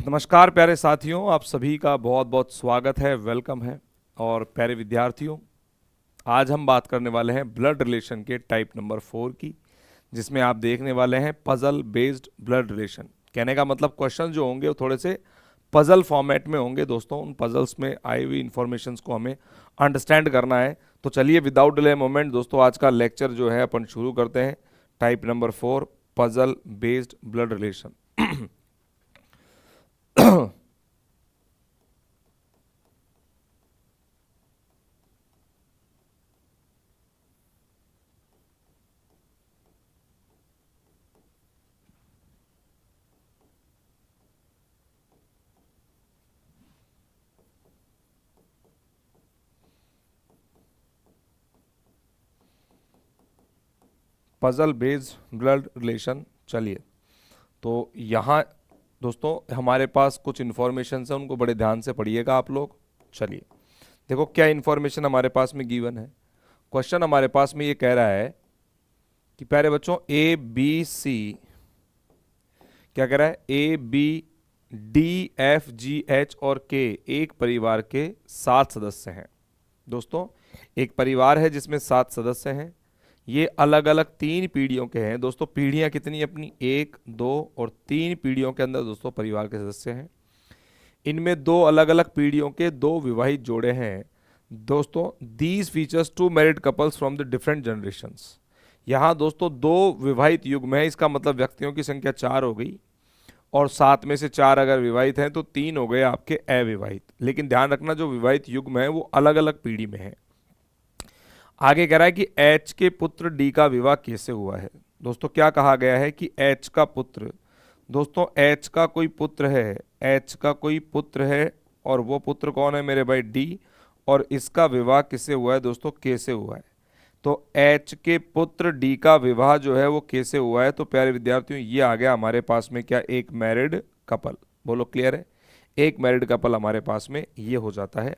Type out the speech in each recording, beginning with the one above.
नमस्कार प्यारे साथियों, आप सभी का बहुत बहुत स्वागत है, वेलकम है। और प्यारे विद्यार्थियों, आज हम बात करने वाले हैं ब्लड रिलेशन के टाइप नंबर 4 की, जिसमें आप देखने वाले हैं पजल बेस्ड ब्लड रिलेशन। कहने का मतलब क्वेश्चन जो होंगे वो थोड़े से पजल फॉर्मेट में होंगे दोस्तों। उन पजल्स में आई हुई इंफॉर्मेशंस को हमें अंडरस्टैंड करना है। तो चलिए विदाउट डिले मोमेंट दोस्तों, आज का लेक्चर जो है अपन शुरू करते हैं। Type number 4, puzzle based blood relation. Puzzle based blood relation. चलिए, तो यहाँ दोस्तों हमारे पास कुछ इन्फॉर्मेशन है, उनको बड़े ध्यान से पढ़िएगा आप लोग। चलिए देखो क्या इन्फॉर्मेशन हमारे पास में गिवन है। क्वेश्चन हमारे पास में ये कह रहा है कि प्यारे बच्चों ए बी सी, क्या कह रहा है, A B D F G H और के एक परिवार के 7 सदस्य हैं। दोस्तों एक परिवार है जिसमें 7 सदस्य हैं। ये अलग अलग 3 पीढ़ियों के हैं। दोस्तों पीढ़ियां कितनी अपनी, 1, 2 और 3 पीढ़ियों के अंदर दोस्तों परिवार के सदस्य हैं। इनमें 2 अलग अलग पीढ़ियों के 2 विवाहित जोड़े हैं। दोस्तों these features 2 married couples from the different generations. यहाँ दोस्तों 2 विवाहित युग्म है, इसका मतलब व्यक्तियों की संख्या 4 हो गई, और 7 में से 4 अगर विवाहित हैं तो 3 हो गए आपके अविवाहित। लेकिन ध्यान रखना जो विवाहित युग्म है वो अलग अलग पीढ़ी में है। आगे कह रहा है कि एच के पुत्र डी का विवाह कैसे हुआ है। दोस्तों क्या कहा गया है कि एच का पुत्र, दोस्तों एच का कोई पुत्र है, एच का कोई पुत्र है, और वो पुत्र कौन है मेरे भाई, डी, और इसका विवाह किससे हुआ है दोस्तों, कैसे हुआ है। तो एच के पुत्र डी का विवाह जो है वो कैसे हुआ है। तो प्यारे विद्यार्थियों ये आ गया हमारे पास में क्या, एक मैरिड कपल। बोलो क्लियर है, एक मैरिड कपल हमारे पास में ये हो जाता है।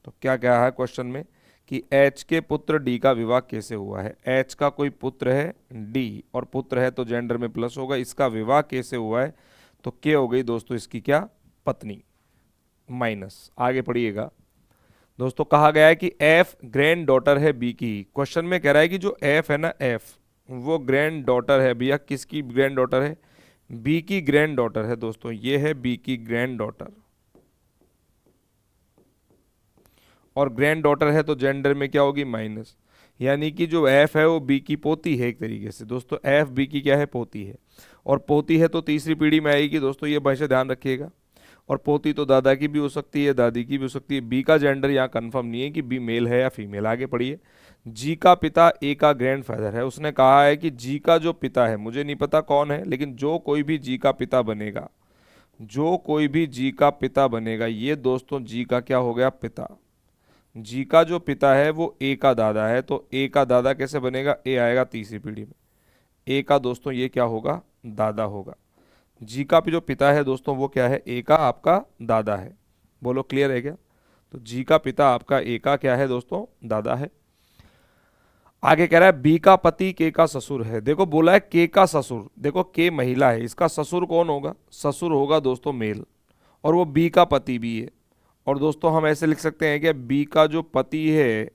तो क्या क्या है क्वेश्चन में कि एच के पुत्र डी का विवाह कैसे हुआ है। एच का कोई पुत्र है डी, और पुत्र है तो जेंडर में प्लस होगा, इसका विवाह कैसे हुआ है। तो के हो गई दोस्तों इसकी क्या, पत्नी, माइनस। आगे पढ़िएगा दोस्तों, कहा गया है कि एफ ग्रैंड डॉटर है बी की। क्वेश्चन में कह रहा है कि जो एफ है ना, एफ वो ग्रैंड डॉटर है भैया, किसकी ग्रैंड डॉटर है, बी की ग्रैंड डॉटर है। दोस्तों ये है बी की ग्रैंड डॉटर, और ग्रैंड डॉटर है तो जेंडर में क्या होगी, माइनस। यानी कि जो एफ है वो बी की पोती है एक तरीके से। दोस्तों एफ बी की क्या है, पोती है, और पोती है तो तीसरी पीढ़ी में आएगी। दोस्तों ये भाषा ध्यान रखिएगा। और पोती तो दादा की भी हो सकती है, दादी की भी हो सकती है। बी का जेंडर यहाँ कंफर्म नहीं है कि बी मेल है या फीमेल। आगे पढ़िए, जी का पिता ए का ग्रैंड फादर है। उसने कहा है कि जी का जो पिता है, मुझे नहीं पता कौन है, लेकिन जो कोई भी जी का पिता बनेगा, जो कोई भी जी का पिता बनेगा, ये दोस्तों जी का क्या हो गया, पिता। जी का जो पिता है वो ए का दादा है, तो ए का दादा कैसे बनेगा, ए आएगा तीसरी पीढ़ी में। ए का दोस्तों ये क्या होगा, दादा होगा। जी का जो पिता है दोस्तों वो क्या है, ए का आपका दादा है। बोलो क्लियर है क्या। तो जी का पिता आपका ए का क्या है दोस्तों, दादा है। आगे कह रहा है बी का पति के का ससुर है। देखो बोला है के का ससुर, देखो के महिला है, इसका ससुर कौन होगा, ससुर होगा दोस्तों मेल, और वो बी का पति भी है। और दोस्तों हम ऐसे लिख सकते हैं कि बी का जो पति है,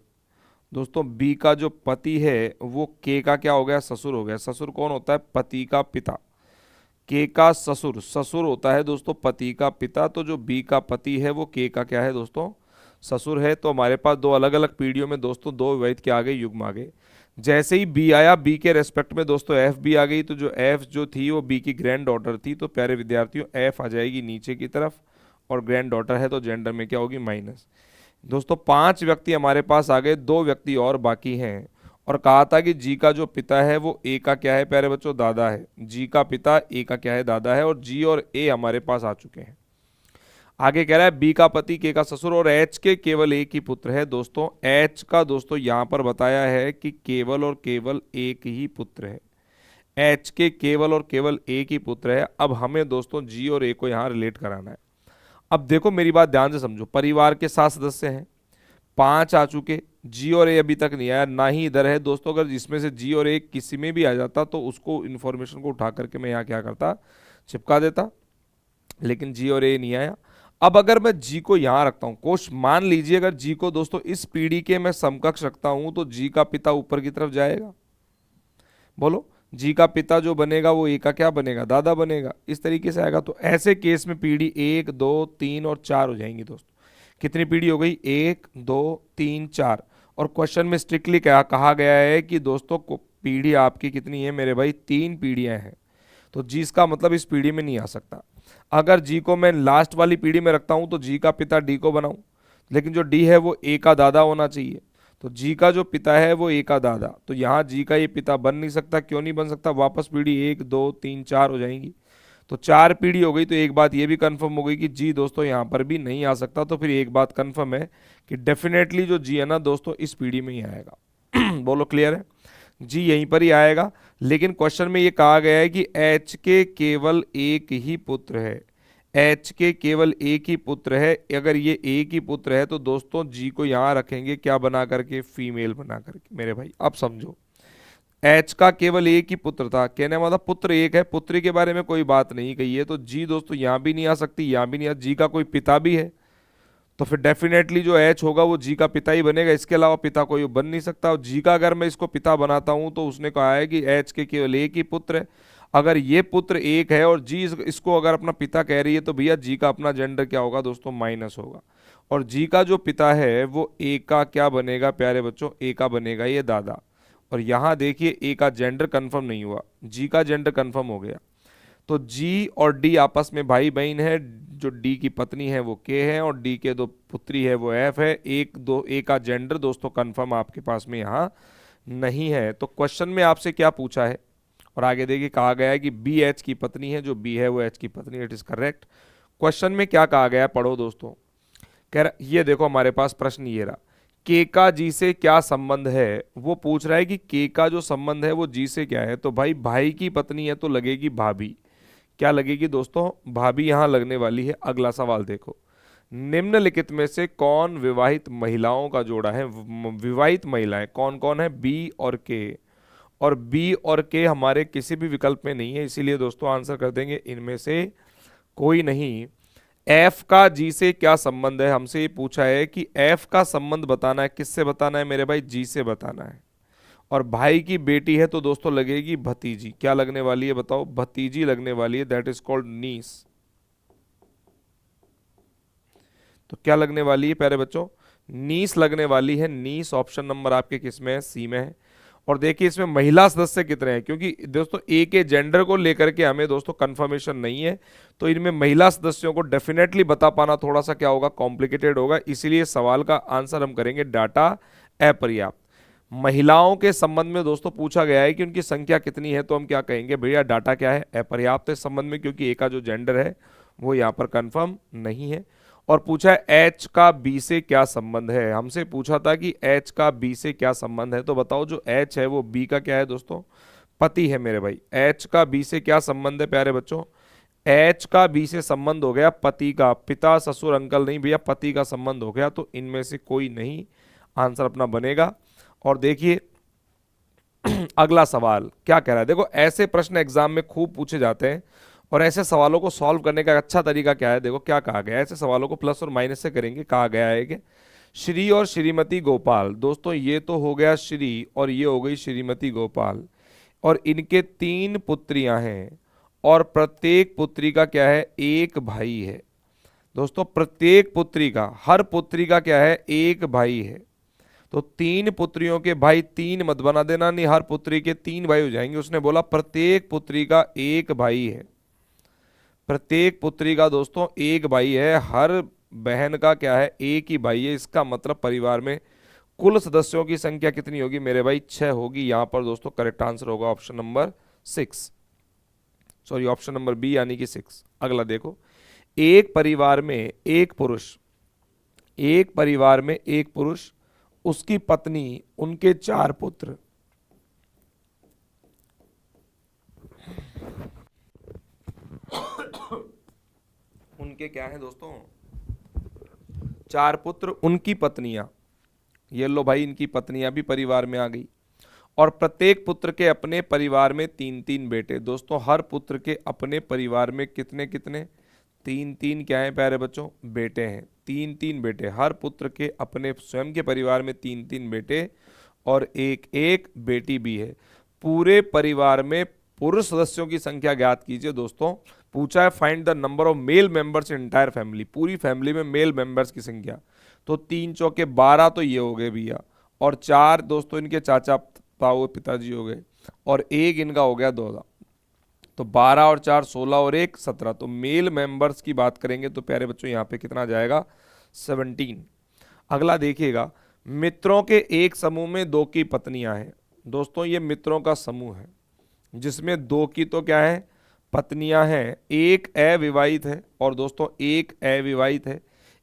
दोस्तों बी का जो पति है वो के का क्या हो गया, ससुर हो गया। ससुर कौन होता है, पति का पिता। के का ससुर, ससुर होता है दोस्तों पति का पिता। तो जो बी का पति है वो के का क्या है दोस्तों, ससुर है। तो हमारे पास 2 अलग अलग पीढ़ियों में दोस्तों 2 विवाहित के आ गए, युग्म आ गए। जैसे ही बी आया, बी के रेस्पेक्ट में दोस्तों एफ भी आ गई। तो जो एफ जो थी वो बी की ग्रैंड डॉटर थी। तो प्यारे विद्यार्थियों एफ आ जाएगी नीचे की तरफ, और ग्रैंड डॉटर है तो जेंडर में क्या होगी, माइनस। दोस्तों 5 व्यक्ति हमारे पास आ गए, 2 व्यक्ति और बाकी हैं। और कहा था कि जी का जो पिता है वो ए का क्या है प्यारे बच्चों, दादा है। जी का पिता ए का क्या है, दादा है। और जी और ए हमारे पास आ चुके हैं। आगे कह रहा है बी का पति के का ससुर, और एच के केवल एक ही पुत्र है। दोस्तों एच का दोस्तों यहां पर बताया है कि केवल और केवल एक ही पुत्र है। एच के केवल और केवल एक ही पुत्र है। अब हमें दोस्तों जी और ए को यहां रिलेट कराना है। अब देखो मेरी बात ध्यान से समझो, परिवार के 7 सदस्य हैं, 5 आ चुके, जी और ए अभी तक नहीं आया, ना ही इधर है। दोस्तों अगर जिसमें से जी और ए किसी में भी आ जाता तो उसको इन्फॉर्मेशन को उठा करके मैं यहाँ क्या करता, चिपका देता। लेकिन जी और ए नहीं आया। अब अगर मैं जी को यहां रखता हूं, कोश मान लीजिए अगर जी को दोस्तों इस पीढ़ी के मैं समकक्ष रखता हूं तो जी का पिता ऊपर की तरफ जाएगा। बोलो, जी का पिता जो बनेगा वो ए का क्या बनेगा, दादा बनेगा। इस तरीके से आएगा। तो ऐसे केस में पीढ़ी 1 2 3 और 4 हो जाएंगी दोस्तों। कितनी पीढ़ी हो गई, 1 2 3 4। और क्वेश्चन में स्ट्रिक्टली क्या कहा गया है कि दोस्तों को पीढ़ी आपकी कितनी है मेरे भाई, 3 पीढ़ियां हैं। तो जी इसका मतलब इस पीढ़ी में नहीं आ सकता। अगर जी को मैं लास्ट वाली पीढ़ी में रखता हूं तो जी का पिता डी को बनाऊं, लेकिन जो डी है वो ए का दादा होना चाहिए। तो जी का जो पिता है वो ए का दादा, तो यहाँ जी का ये पिता बन नहीं सकता। क्यों नहीं बन सकता, वापस पीढ़ी 1 2 3 4 हो जाएंगी। तो 4 पीढ़ी हो गई। तो एक बात ये भी कंफर्म हो गई कि जी दोस्तों यहाँ पर भी नहीं आ सकता। तो फिर एक बात कंफर्म है कि डेफिनेटली जो जी है ना दोस्तों इस पीढ़ी में ही आएगा। बोलो क्लियर है, जी यहीं पर ही आएगा। लेकिन क्वेश्चन में ये कहा गया है कि एच के केवल एक ही पुत्र है, एच के केवल एक ही पुत्र है। अगर ये एक ही पुत्र है तो दोस्तों जी को यहां रखेंगे क्या बना करके, फीमेल बना करके मेरे भाई। अब समझो, एच का केवल एक ही पुत्र था, कहने मतलब पुत्र एक है, पुत्री के बारे में कोई बात नहीं कही है। तो जी दोस्तों यहां भी नहीं आ सकती, यहां भी नहीं आ, जी का कोई पिता भी है तो फिर डेफिनेटली जो एच होगा वो जी का पिता ही बनेगा, इसके अलावा पिता कोई बन नहीं सकता। और जी का अगर मैं इसको पिता बनाता हूं तो उसने कहा है कि एच के केवल एक ही पुत्र है। अगर ये पुत्र एक है और जी इसको अगर अपना पिता कह रही है तो भैया जी का अपना जेंडर क्या होगा दोस्तों, माइनस होगा। और जी का जो पिता है वो ए का क्या बनेगा प्यारे बच्चों, ए का बनेगा ये दादा। और यहां देखिए ए का जेंडर कंफर्म नहीं हुआ, जी का जेंडर कंफर्म हो गया। तो जी और डी आपस में भाई बहन है। जो डी की पत्नी है वो के है और डी के दो पुत्री है वो एफ है। एक दो ए का जेंडर दोस्तों कंफर्म आपके पास में यहाँ नहीं है। तो क्वेश्चन में आपसे क्या पूछा है, और आगे देखिए कहा गया है कि बी एच की पत्नी है, जो बी है वो एच की पत्नी, इट इज करेक्ट। क्वेश्चन में क्या कहा गया है पढ़ो दोस्तों। कह रहा ये देखो हमारे पास प्रश्न ये रहा, के का जी से क्या संबंध है। वो पूछ रहा है कि के का जो संबंध है वो जी से क्या है। तो भाई भाई की पत्नी है तो लगेगी भाभी, क्या लगेगी दोस्तों, भाभी यहां लगने वाली है। अगला सवाल देखो, निम्नलिखित में से कौन विवाहित महिलाओं का जोड़ा है। विवाहित महिलाएं कौन कौन है, बी और के। और बी और के हमारे किसी भी विकल्प में नहीं है, इसीलिए दोस्तों आंसर कर देंगे इनमें से कोई नहीं। एफ का जी से क्या संबंध है, हमसे ये पूछा है कि एफ का संबंध बताना है। किससे बताना है मेरे भाई, जी से बताना है। और भाई की बेटी है तो दोस्तों लगेगी भतीजी, क्या लगने वाली है बताओ, भतीजी लगने वाली है, दैट इज कॉल्ड नीस। तो क्या लगने वाली है प्यारे बच्चों, नीस लगने वाली है। नीस ऑप्शन नंबर आपके किस में है, सी में है। और देखिए इसमें महिला सदस्य कितने हैं, क्योंकि दोस्तों ए के जेंडर को लेकर के हमें दोस्तों कंफर्मेशन नहीं है, तो इनमें महिला सदस्यों को डेफिनेटली बता पाना थोड़ा सा क्या होगा, कॉम्प्लिकेटेड होगा। इसीलिए सवाल का आंसर हम करेंगे डाटा अपर्याप्त। महिलाओं के संबंध में दोस्तों पूछा गया है कि उनकी संख्या कितनी है, तो हम क्या कहेंगे भैया डाटा क्या है, अपर्याप्त है संबंध में, क्योंकि ए का जो जेंडर है वो यहाँ पर कंफर्म नहीं है। और पूछा है एच का बी से क्या संबंध है। हमसे पूछा था कि एच का बी से क्या संबंध है, तो बताओ जो एच है वो बी का क्या है दोस्तों, पति है मेरे भाई। एच का बी से क्या संबंध है प्यारे बच्चों, एच का बी से संबंध हो गया पति का, पिता ससुर अंकल नहीं भैया, पति का संबंध हो गया। तो इनमें से कोई नहीं, आंसर अपना बनेगा। और देखिए अगला सवाल क्या कह रहा है, देखो ऐसे प्रश्न एग्जाम में खूब पूछे जाते हैं और ऐसे सवालों को सॉल्व करने का अच्छा तरीका क्या है, देखो क्या कहा गया है। ऐसे सवालों को प्लस और माइनस से करेंगे। कहा गया है कि श्री और श्रीमती गोपाल, दोस्तों ये तो हो गया श्री और ये हो गई श्रीमती गोपाल, और इनके 3 पुत्रियां हैं और प्रत्येक पुत्री का क्या है, एक भाई है। दोस्तों प्रत्येक पुत्री का, हर पुत्री का क्या है, एक भाई है। तो 3 पुत्रियों के भाई 3 मत बना देना, नहीं हर पुत्री के 3 भाई हो जाएंगे। उसने बोला प्रत्येक पुत्री का एक भाई है, प्रत्येक पुत्री का दोस्तों एक भाई है, हर बहन का क्या है, एक ही भाई है। इसका मतलब परिवार में कुल सदस्यों की संख्या कितनी होगी मेरे भाई, 6 होगी। यहां पर दोस्तों करेक्ट आंसर होगा option number 6, sorry option number B यानी कि 6। अगला देखो, एक परिवार में एक पुरुष, एक परिवार में एक पुरुष, उसकी पत्नी, उनके 4 पुत्र, उनके क्या है दोस्तों, 4 पुत्र, उनकी पत्नियां, ये लो भाई इनकी पत्नियां भी परिवार में आ गई। और प्रत्येक पुत्र के अपने परिवार में 3 3 बेटे। दोस्तों हर पुत्र के अपने परिवार में कितने कितने, तीन तीन क्या है प्यारे बच्चों, बेटे हैं। तीन तीन बेटे, हर पुत्र के अपने स्वयं के परिवार में तीन तीन बेटे और एक एक बेटी भी है। पूरे परिवार में पुरुष सदस्यों की संख्या ज्ञात कीजिए। दोस्तों पूछा है find the number of male members in entire family, पूरी फैमिली में मेल मेंबर्स की संख्या। तो 3 चौके 12 तो ये हो गए भैया, और 4 दोस्तों इनके चाचा ताऊ पिताजी हो गए, और एक इनका हो गया दादा। तो 12 और 4 16 और 1 17। तो मेल मेंबर्स की बात करेंगे तो प्यारे बच्चों यहाँ पे कितना जाएगा, 17। अगला देखिएगा, मित्रों के एक समूह में 2 की पत्नियां हैं। दोस्तों ये मित्रों का समूह है जिसमें 2 की तो क्या है, पत्नियां हैं, एक अविवाहित है और दोस्तों एक अविवाहित है।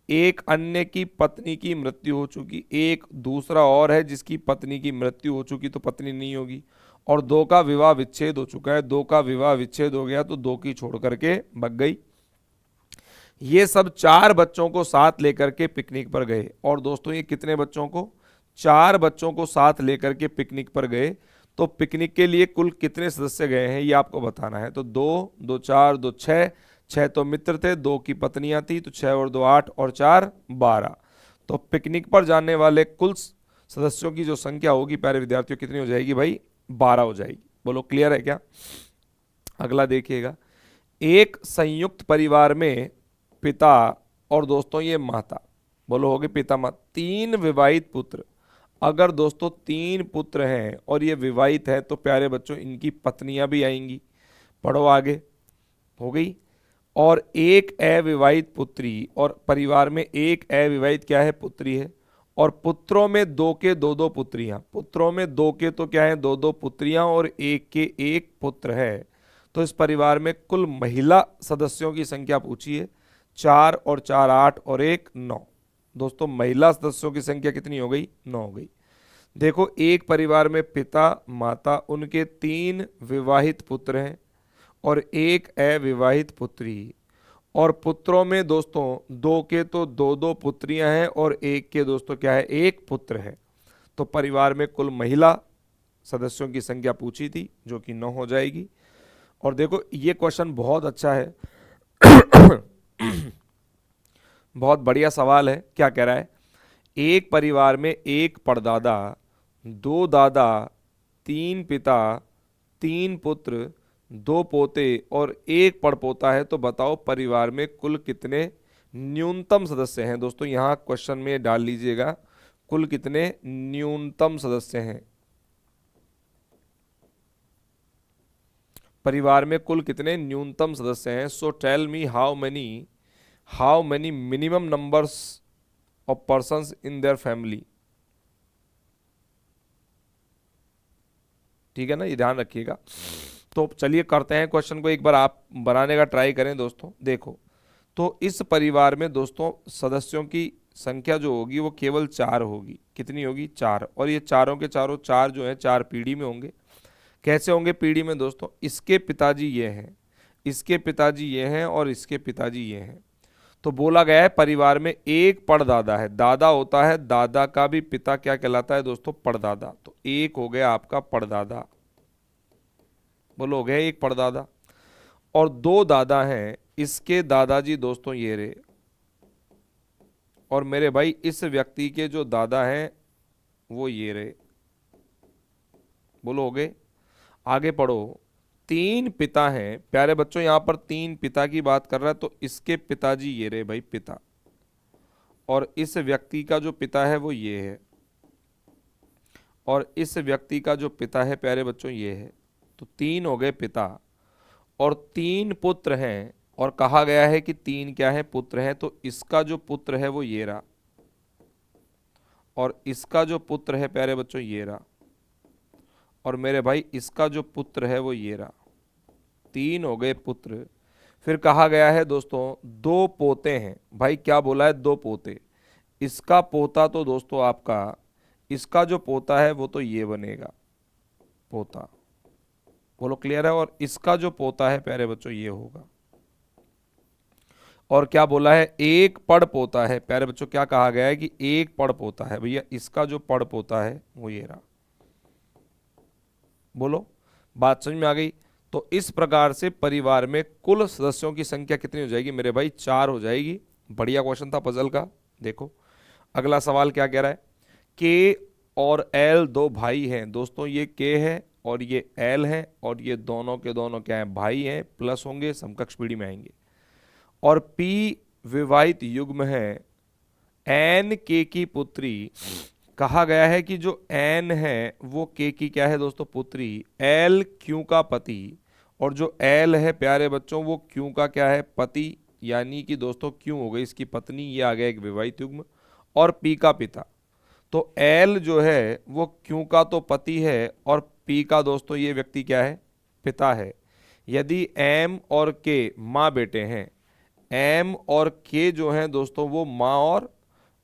एक अन्य की पत्नी की मृत्यु हो चुकी, एक दूसरा और है जिसकी पत्नी की मृत्यु हो चुकी, तो पत्नी नहीं होगी। और 2 का विवाह विच्छेद हो चुका है, 2 का विवाह विच्छेद हो गया तो 2 की छोड़ करके भग गई। ये सब 4 बच्चों को साथ लेकर के पिकनिक पर गए। और दोस्तों ये कितने बच्चों को, 4 बच्चों को साथ लेकर के पिकनिक पर गए। तो पिकनिक के लिए कुल कितने सदस्य गए हैं ये आपको बताना है। तो 2 2 4 2 6, 6 तो मित्र थे, 2 की पत्नियां थी, तो 6 और 2 8 और 4 12। तो पिकनिक पर जाने वाले कुल सदस्यों की जो संख्या होगी प्यारे विद्यार्थियों कितनी हो जाएगी भाई, 12 हो जाएगी। बोलो क्लियर है क्या। अगला देखिएगा, एक संयुक्त परिवार में पिता और दोस्तों ये माता, बोलो हो गए पिता माता, 3 विवाहित पुत्र। अगर दोस्तों 3 पुत्र हैं और ये विवाहित है तो प्यारे बच्चों इनकी पत्नियां भी आएंगी। पढ़ो आगे, हो गई। और एक अविवाहित पुत्री, और परिवार में एक अविवाहित क्या है, पुत्री है। और पुत्रों में 2 के 2 पुत्रियां, पुत्रों में 2 के तो क्या है 2 पुत्रियां और एक के एक पुत्र है। तो इस परिवार में कुल महिला सदस्यों की संख्या पूछी है, 4 और 4 8 और 1 9। दोस्तों महिला सदस्यों की संख्या कितनी हो गई, 9 हो गई। देखो एक परिवार में पिता माता, उनके 3 विवाहित पुत्र हैं और एक अविवाहित पुत्री। और पुत्रों में दोस्तों 2 के तो 2 पुत्रियां हैं और एक के दोस्तों क्या है, एक पुत्र है। तो परिवार में कुल महिला सदस्यों की संख्या पूछी थी जो कि 9 हो जाएगी। और देखो ये क्वेश्चन बहुत अच्छा है बहुत बढ़िया सवाल है। क्या कह रहा है, एक परिवार में एक परदादा, 2 दादा, 3 पिता, 3 पुत्र, 2 पोते और 1 पड़पोता है। तो बताओ परिवार में कुल कितने न्यूनतम सदस्य हैं। दोस्तों यहाँ क्वेश्चन में डाल लीजिएगा कुल कितने न्यूनतम सदस्य हैं, परिवार में कुल कितने न्यूनतम सदस्य हैं। So tell me how many minimum numbers of persons in their family. ठीक है ना, ये ध्यान रखिएगा। तो चलिए करते हैं क्वेश्चन को, एक बार आप बनाने का ट्राई करें। दोस्तों देखो, तो इस परिवार में दोस्तों सदस्यों की संख्या जो होगी वो केवल 4 होगी। कितनी होगी, 4। और ये चारों के चारों 4 जो है 4 पीढ़ी में होंगे। कैसे होंगे पीढ़ी में दोस्तों, इसके पिताजी ये हैं, इसके पिताजी ये हैं और इसके पिताजी ये हैं। तो बोला गया है परिवार में एक परदादा है, दादा होता है, दादा का भी पिता क्या कहलाता है दोस्तों, परदादा। तो एक हो गया आपका परदादा, बोलो हो गया एक परदादा। और 2 दादा हैं, इसके दादाजी दोस्तों ये रहे। और मेरे भाई इस व्यक्ति के जो दादा हैं वो ये रहे, बोलो हो गए। आगे पढ़ो, 3 पिता हैं प्यारे बच्चों, यहां पर 3 पिता की बात कर रहा है। तो इसके पिताजी ये रहे भाई पिता, और इस व्यक्ति का जो पिता है वो ये है, और इस व्यक्ति का जो पिता है प्यारे बच्चों ये है। तो 3 हो गए पिता, और 3 पुत्र हैं, और कहा गया है कि 3 क्या है, पुत्र हैं। तो इसका जो पुत्र है वो ये रहा, और इसका जो पुत्र है प्यारे बच्चों ये रहा, और मेरे भाई इसका जो पुत्र है वो ये रहा। 3 हो गए पुत्र। फिर कहा गया है दोस्तों 2 पोते हैं। भाई क्या बोला है, 2 पोते। इसका पोता तो दोस्तों आपका, इसका जो पोता है वो तो ये बनेगा पोता, बोलो क्लियर है। और इसका जो पोता है प्यारे बच्चों ये होगा। और क्या बोला है, एक पड़ पोता है प्यारे बच्चों, क्या कहा गया है कि एक पड़ पोता है भैया, इसका जो पड़ पोता है वो ये रहा। बोलो बात समझ में आ गई। तो इस प्रकार से परिवार में कुल सदस्यों की संख्या कितनी हो जाएगी मेरे भाई? 4 हो जाएगी। बढ़िया क्वेश्चन था पजल का। देखो अगला सवाल क्या कह रहा है, के और एल दो भाई हैं। दोस्तों ये के है और ये एल है और ये दोनों के दोनों क्या है? भाई हैं, प्लस होंगे, समकक्ष पीढ़ी में आएंगे। और पी विवाहित युग्म है। एन के की पुत्री। कहा गया है कि जो एन है वो के की क्या है दोस्तों? पुत्री। एल क्यू का पति, और जो एल है प्यारे बच्चों वो क्यू का क्या है? पति। यानी कि दोस्तों क्यू हो गई इसकी पत्नी, ये आ गया एक विवाहित युग्म। और पी का पिता। तो एल जो है वो क्यू का तो पति है और पी का दोस्तों ये व्यक्ति क्या है? पिता है। यदि एम और के माँ बेटे हैं, एम और के जो हैं दोस्तों वो माँ और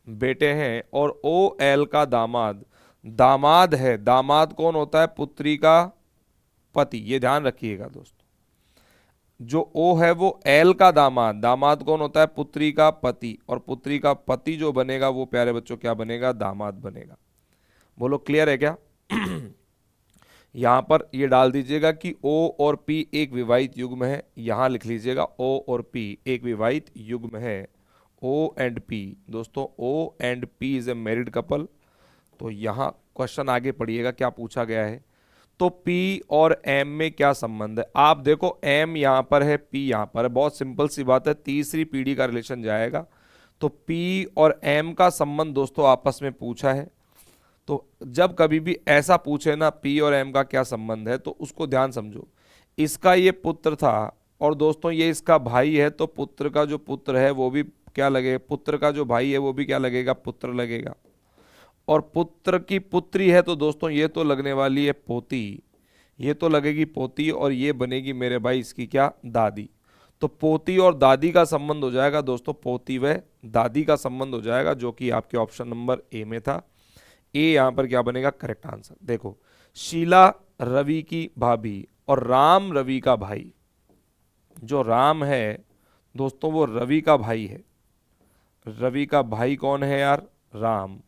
बेटे हैं, और ओ एल का दामाद दामाद है। दामाद कौन होता है? पुत्री का पति। ये ध्यान रखिएगा दोस्तों, जो ओ है वो एल का दामाद, दामाद कौन होता है? पुत्री का पति, और पुत्री का पति जो बनेगा वो प्यारे बच्चों क्या बनेगा? दामाद बनेगा। बोलो क्लियर है क्या? यहां पर ये डाल दीजिएगा कि ओ और पी एक विवाहित युग्म है। यहां लिख लीजिएगा ओ और पी एक विवाहित युग्म है। ओ एंड पी दोस्तों, O and P is a married couple. तो यहां क्वेश्चन आगे पढ़िएगा क्या पूछा गया है। तो P और M में क्या संबंध है? आप देखो M यहां पर है, P यहां पर है, बहुत सिंपल सी बात है, तीसरी पीढ़ी का रिलेशन जाएगा। तो P और M का संबंध दोस्तों आपस में पूछा है। तो जब कभी भी ऐसा पूछे ना P और M का क्या संबंध है, तो उसको ध्यान समझो। इसका ये पुत्र था और दोस्तों ये इसका भाई है, तो पुत्र का जो पुत्र है वो भी क्या लगेगा? पुत्र का जो भाई है वो भी क्या लगेगा? पुत्र लगेगा। और पुत्र की पुत्री है तो दोस्तों ये तो लगने वाली है पोती, ये तो लगेगी पोती, और ये बनेगी मेरे भाई इसकी क्या? दादी। तो पोती और दादी का संबंध हो जाएगा दोस्तों, पोती व दादी का संबंध हो जाएगा, जो कि आपके ऑप्शन नंबर ए में था। ए यहां पर क्या बनेगा? Correct answer. देखो शीला रवि की भाभी और राम रवि का भाई। जो राम है दोस्तों वो रवि का भाई है। रवि का भाई कौन है यार? राम।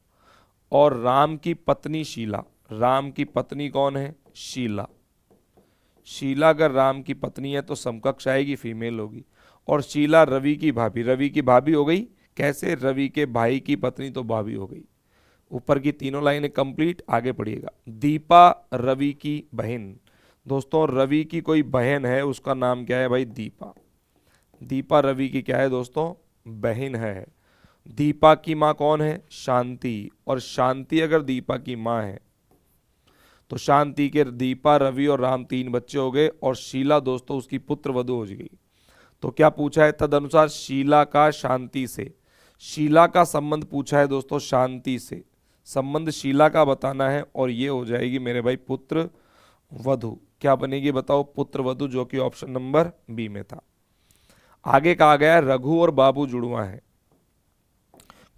और राम की पत्नी शीला। राम की पत्नी कौन है? शीला। शीला अगर राम की पत्नी है तो समकक्ष आएगी, फीमेल होगी। और शीला रवि की भाभी। रवि की भाभी हो गई कैसे? रवि के भाई की पत्नी तो भाभी हो गई। ऊपर की तीनों लाइनें कंप्लीट। आगे पढ़िएगा। दीपा रवि की बहन। दोस्तों रवि की कोई बहन है, उसका नाम क्या है भाई? दीपा। दीपा रवि की क्या है दोस्तों? बहन है। दीपा की माँ कौन है? शांति। और शांति अगर दीपा की माँ है तो शांति के दीपा रवि और राम 3 बच्चे हो गए, और शीला दोस्तों उसकी पुत्र वधु हो गई। तो क्या पूछा है? तदनुसार शीला का शांति से, शीला का संबंध पूछा है दोस्तों शांति से, संबंध शीला का बताना है, और ये हो जाएगी मेरे भाई पुत्र वधु। क्या बनेगी बताओ? पुत्र वधु, जो कि ऑप्शन नंबर बी में था। आगे कहा गया है रघु और बाबू जुड़वा है।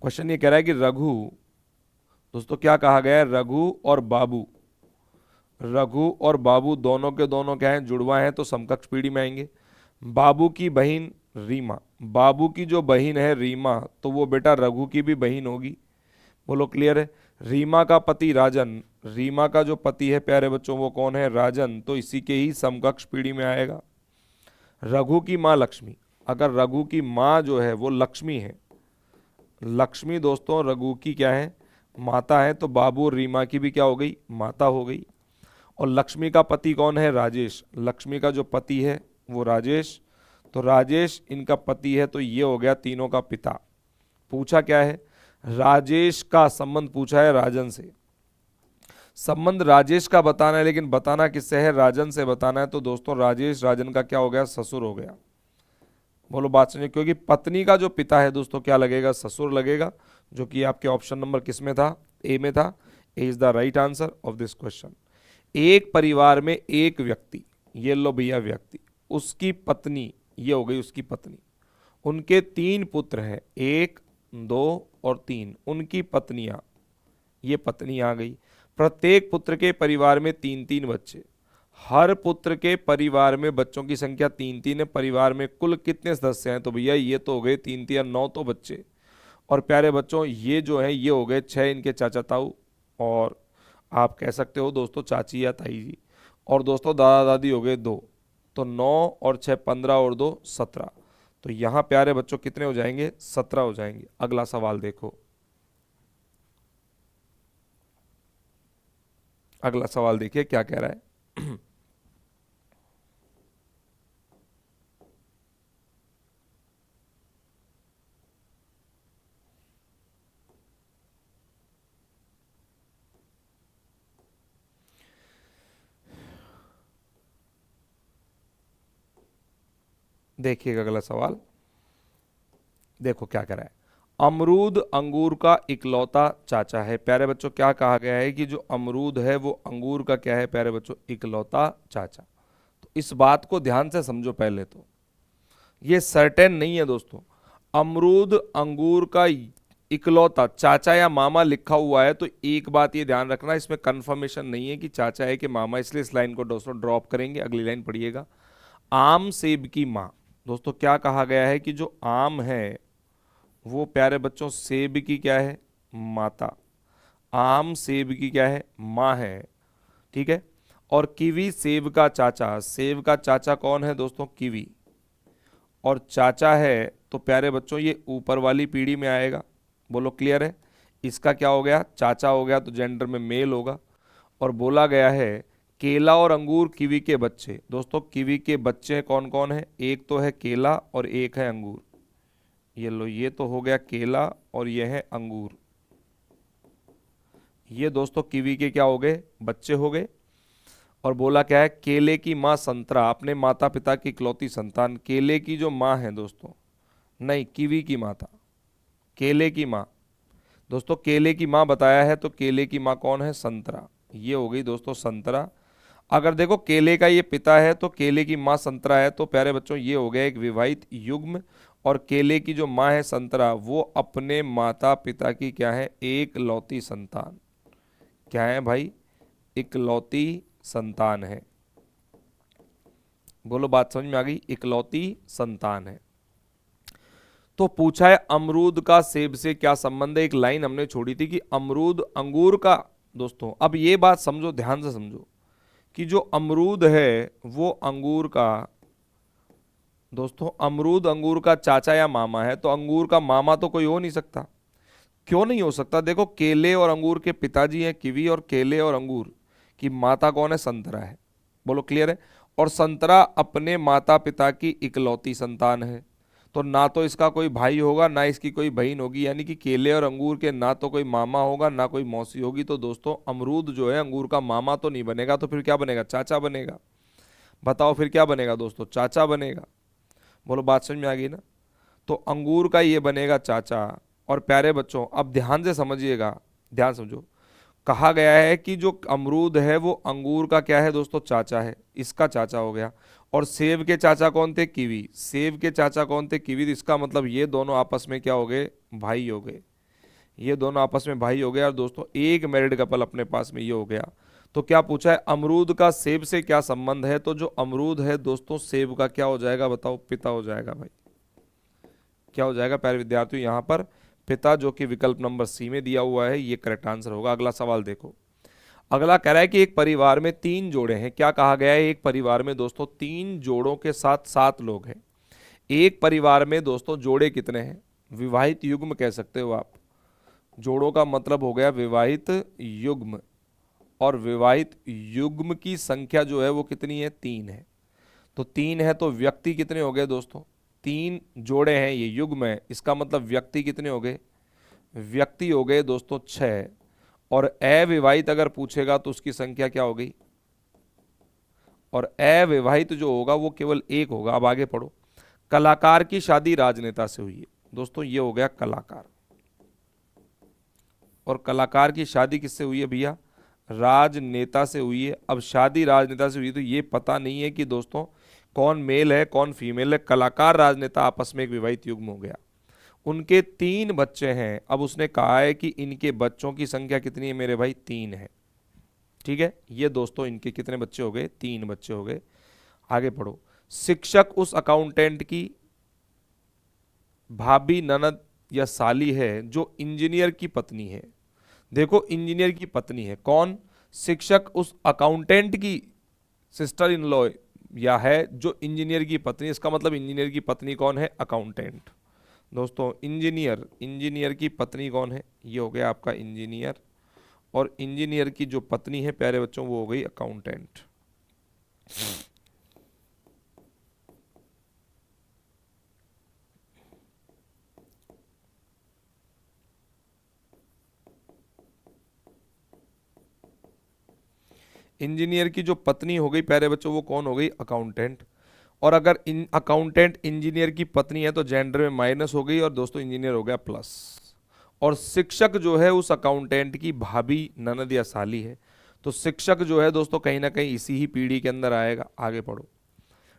क्वेश्चन ये कह रहा है कि रघु दोस्तों क्या कहा गया है? रघु और बाबू, रघु और बाबू दोनों के दोनों क्या हैं? जुड़वा हैं, तो समकक्ष पीढ़ी में आएंगे। बाबू की बहन रीमा, बाबू की जो बहन है रीमा, तो वो बेटा रघु की भी बहन होगी। बोलो क्लियर है? रीमा का पति राजन, रीमा का जो पति है प्यारे बच्चों वो कौन है? राजन। तो इसी के ही समकक्ष पीढ़ी में आएगा। रघु की माँ लक्ष्मी, अगर रघु की माँ जो है वो लक्ष्मी है, लक्ष्मी दोस्तों रघु की क्या है? माता है। तो बाबू और रीमा की भी क्या हो गई? माता हो गई। और लक्ष्मी का पति कौन है? राजेश। लक्ष्मी का जो पति है वो राजेश, तो राजेश इनका पति है, तो ये हो गया तीनों का पिता। पूछा क्या है? राजेश का संबंध पूछा है राजन से। संबंध राजेश का बताना है, लेकिन बताना किससे है? राजन से बताना है। तो दोस्तों राजेश राजन का क्या हो गया? ससुर हो गया। बोलो बात सुनिए, क्योंकि पत्नी का जो पिता है दोस्तों क्या लगेगा? ससुर लगेगा, जो कि आपके ऑप्शन नंबर किस में था? ए में था। A is the right answer of this question. एक परिवार में एक व्यक्ति, ये लो भैया व्यक्ति, उसकी पत्नी, ये हो गई उसकी पत्नी, उनके 3 पुत्र हैं, 1 2 और 3, उनकी पत्नियां, ये पत्नी आ गई। प्रत्येक पुत्र के परिवार में 3-3 बच्चे। हर पुत्र के परिवार में बच्चों की संख्या 3-3 है। परिवार में कुल कितने सदस्य हैं? तो भैया ये तो हो गए 3-3 9 तो बच्चे। और प्यारे बच्चों ये जो है ये हो गए 6 इनके चाचा ताऊ, और आप कह सकते हो दोस्तों चाची या ताई जी। और दोस्तों दादा दादी हो गए 2। तो 9 और 6 15 और 2 17। तो यहाँ प्यारे बच्चों कितने हो जाएंगे? 17 हो जाएंगे। अगला सवाल देखो, अगला सवाल देखिए क्या कह रहा है। देखिएगा अगला सवाल, देखो क्या कह रहा है। अमरूद अंगूर का इकलौता चाचा है। प्यारे बच्चों क्या कहा गया है कि जो अमरूद है वो अंगूर का क्या है प्यारे बच्चों? इकलौता चाचा। तो इस बात को ध्यान से समझो पहले तो, ये सर्टेन नहीं है दोस्तों। अमरूद अंगूर का इकलौता चाचा या मामा लिखा हुआ है तो एक बात ये ध्यान रखना, इसमें कंफर्मेशन नहीं है कि चाचा है कि मामा, इसलिए इस लाइन को दोस्तों ड्रॉप करेंगे। अगली लाइन पढ़िएगा। आम सेब की माँ। दोस्तों क्या कहा गया है कि जो आम है वो प्यारे बच्चों सेब की क्या है? माता। आम सेब की क्या है? माँ है। ठीक है। और कीवी सेब का चाचा। सेब का चाचा कौन है दोस्तों? कीवी। और चाचा है तो प्यारे बच्चों ये ऊपर वाली पीढ़ी में आएगा। बोलो क्लियर है? इसका क्या हो गया? चाचा हो गया, तो जेंडर में मेल होगा। और बोला गया है केला और अंगूर कीवी के बच्चे। दोस्तों कीवी के बच्चे कौन कौन है? एक तो है केला और एक है अंगूर। ये लो, ये तो हो गया केला और ये है अंगूर। ये दोस्तों कीवी के क्या हो गए? बच्चे हो गए। और बोला क्या है? केले की माँ संतरा, अपने माता पिता की इकलौती संतान। केले की जो माँ है दोस्तों, नहीं कीवी की माँ था, केले की माँ। दोस्तों केले की माँ बताया है तो केले की माँ कौन है? संतरा। ये हो गई दोस्तों संतरा। अगर देखो केले का ये पिता है तो केले की माँ संतरा है, तो प्यारे बच्चों ये हो गया एक विवाहित युग्म। और केले की जो माँ है संतरा, वो अपने माता पिता की क्या है? एक लौती संतान। क्या है भाई? इकलौती संतान है। बोलो बात समझ में आ गई? इकलौती संतान है। तो पूछा है अमरूद का सेब से क्या संबंध है। एक लाइन हमने छोड़ी थी कि अमरूद अंगूर का। दोस्तों अब ये बात समझो, ध्यान से समझो कि जो अमरूद है वो अंगूर का, दोस्तों अमरूद अंगूर का चाचा या मामा है, तो अंगूर का मामा तो कोई हो नहीं सकता। क्यों नहीं हो सकता? देखो केले और अंगूर के पिताजी हैं कीवी, और केले और अंगूर की माता कौन है? संतरा है। बोलो क्लियर है? और संतरा अपने माता पिता की इकलौती संतान है, तो ना तो इसका कोई भाई होगा ना इसकी कोई बहन होगी, यानी कि केले और अंगूर के ना तो कोई मामा होगा ना कोई मौसी होगी। तो दोस्तों अमरूद जो है अंगूर का मामा तो नहीं बनेगा, तो फिर क्या बनेगा? चाचा बनेगा। बताओ फिर क्या बनेगा दोस्तों? चाचा बनेगा। बोलो बात समझ में आ गई ना? तो अंगूर का ये बनेगा चाचा। और प्यारे बच्चों अब ध्यान से समझिएगा, ध्यान समझो। कहा गया है कि जो अमरूद है वो अंगूर का क्या है दोस्तों? चाचा है, इसका चाचा हो गया। और सेब के चाचा कौन थे? कीवी। सेब के चाचा कौन थे? कीवी। तो इसका मतलब ये दोनों आपस में क्या हो गए? भाई हो गए। ये दोनों आपस में भाई हो गए। और दोस्तों एक मैरिड कपल अपने पास में ये हो गया। तो क्या पूछा है? अमरूद का सेब से क्या संबंध है? तो जो अमरूद है दोस्तों सेब का क्या हो जाएगा? बताओ, पिता हो जाएगा भाई। क्या हो जाएगा प्यारे विद्यार्थियों? यहाँ पर पिता, जो कि विकल्प नंबर सी में दिया हुआ है, ये करेक्ट आंसर होगा। अगला सवाल देखो। अगला कह रहा है कि एक परिवार में 3 जोड़े हैं। क्या कहा गया है? एक परिवार में दोस्तों 3 जोड़ों के साथ 7 लोग हैं। एक परिवार में दोस्तों जोड़े कितने हैं? विवाहित युग्म कह सकते हो आप। जोड़ों का मतलब हो गया विवाहित युग्म। और विवाहित युग्म की संख्या जो है वो कितनी है? 3 है। तो 3 है तो व्यक्ति कितने हो गए दोस्तों? 3 जोड़े हैं, ये युग्म है, इसका मतलब व्यक्ति कितने हो गए? व्यक्ति हो गए दोस्तों 6। और अविवाहित अगर पूछेगा तो उसकी संख्या क्या हो गई? और अविवाहित जो होगा वो केवल 1 होगा। अब आगे पढ़ो। कलाकार की शादी राजनेता से हुई है। दोस्तों ये हो गया कलाकार। और कलाकार की शादी किससे हुई है भैया? राजनेता से हुई है। अब शादी राजनेता से हुई तो ये पता नहीं है कि दोस्तों कौन मेल है कौन फीमेल है। कलाकार राजनेता आपस में एक विवाहित युग्म हो गया। उनके 3 बच्चे हैं। अब उसने कहा है कि इनके बच्चों की संख्या कितनी है मेरे भाई? 3 है। ठीक है, ये दोस्तों इनके कितने बच्चे हो गए? 3 बच्चे हो गए। आगे पढ़ो। शिक्षक उस अकाउंटेंट की भाभी, ननद या साली है जो इंजीनियर की पत्नी है। देखो इंजीनियर की पत्नी है कौन? शिक्षक उस अकाउंटेंट की सिस्टर इन लॉ, या है जो इंजीनियर की पत्नी, इसका मतलब इंजीनियर की पत्नी कौन है, अकाउंटेंट। दोस्तों इंजीनियर की पत्नी कौन है, ये हो गया आपका इंजीनियर, और इंजीनियर की जो पत्नी है प्यारे बच्चों वो हो गई अकाउंटेंट। इंजीनियर की जो पत्नी हो गई प्यारे बच्चों वो कौन हो गई, अकाउंटेंट। और अगर इन अकाउंटेंट इंजीनियर की पत्नी है तो जेंडर में माइनस हो गई और दोस्तों इंजीनियर हो गया प्लस। और शिक्षक जो है उस अकाउंटेंट की भाभी, ननद या साली है, तो शिक्षक जो है दोस्तों कहीं ना कहीं इसी ही पीढ़ी के अंदर आएगा। आगे पढ़ो।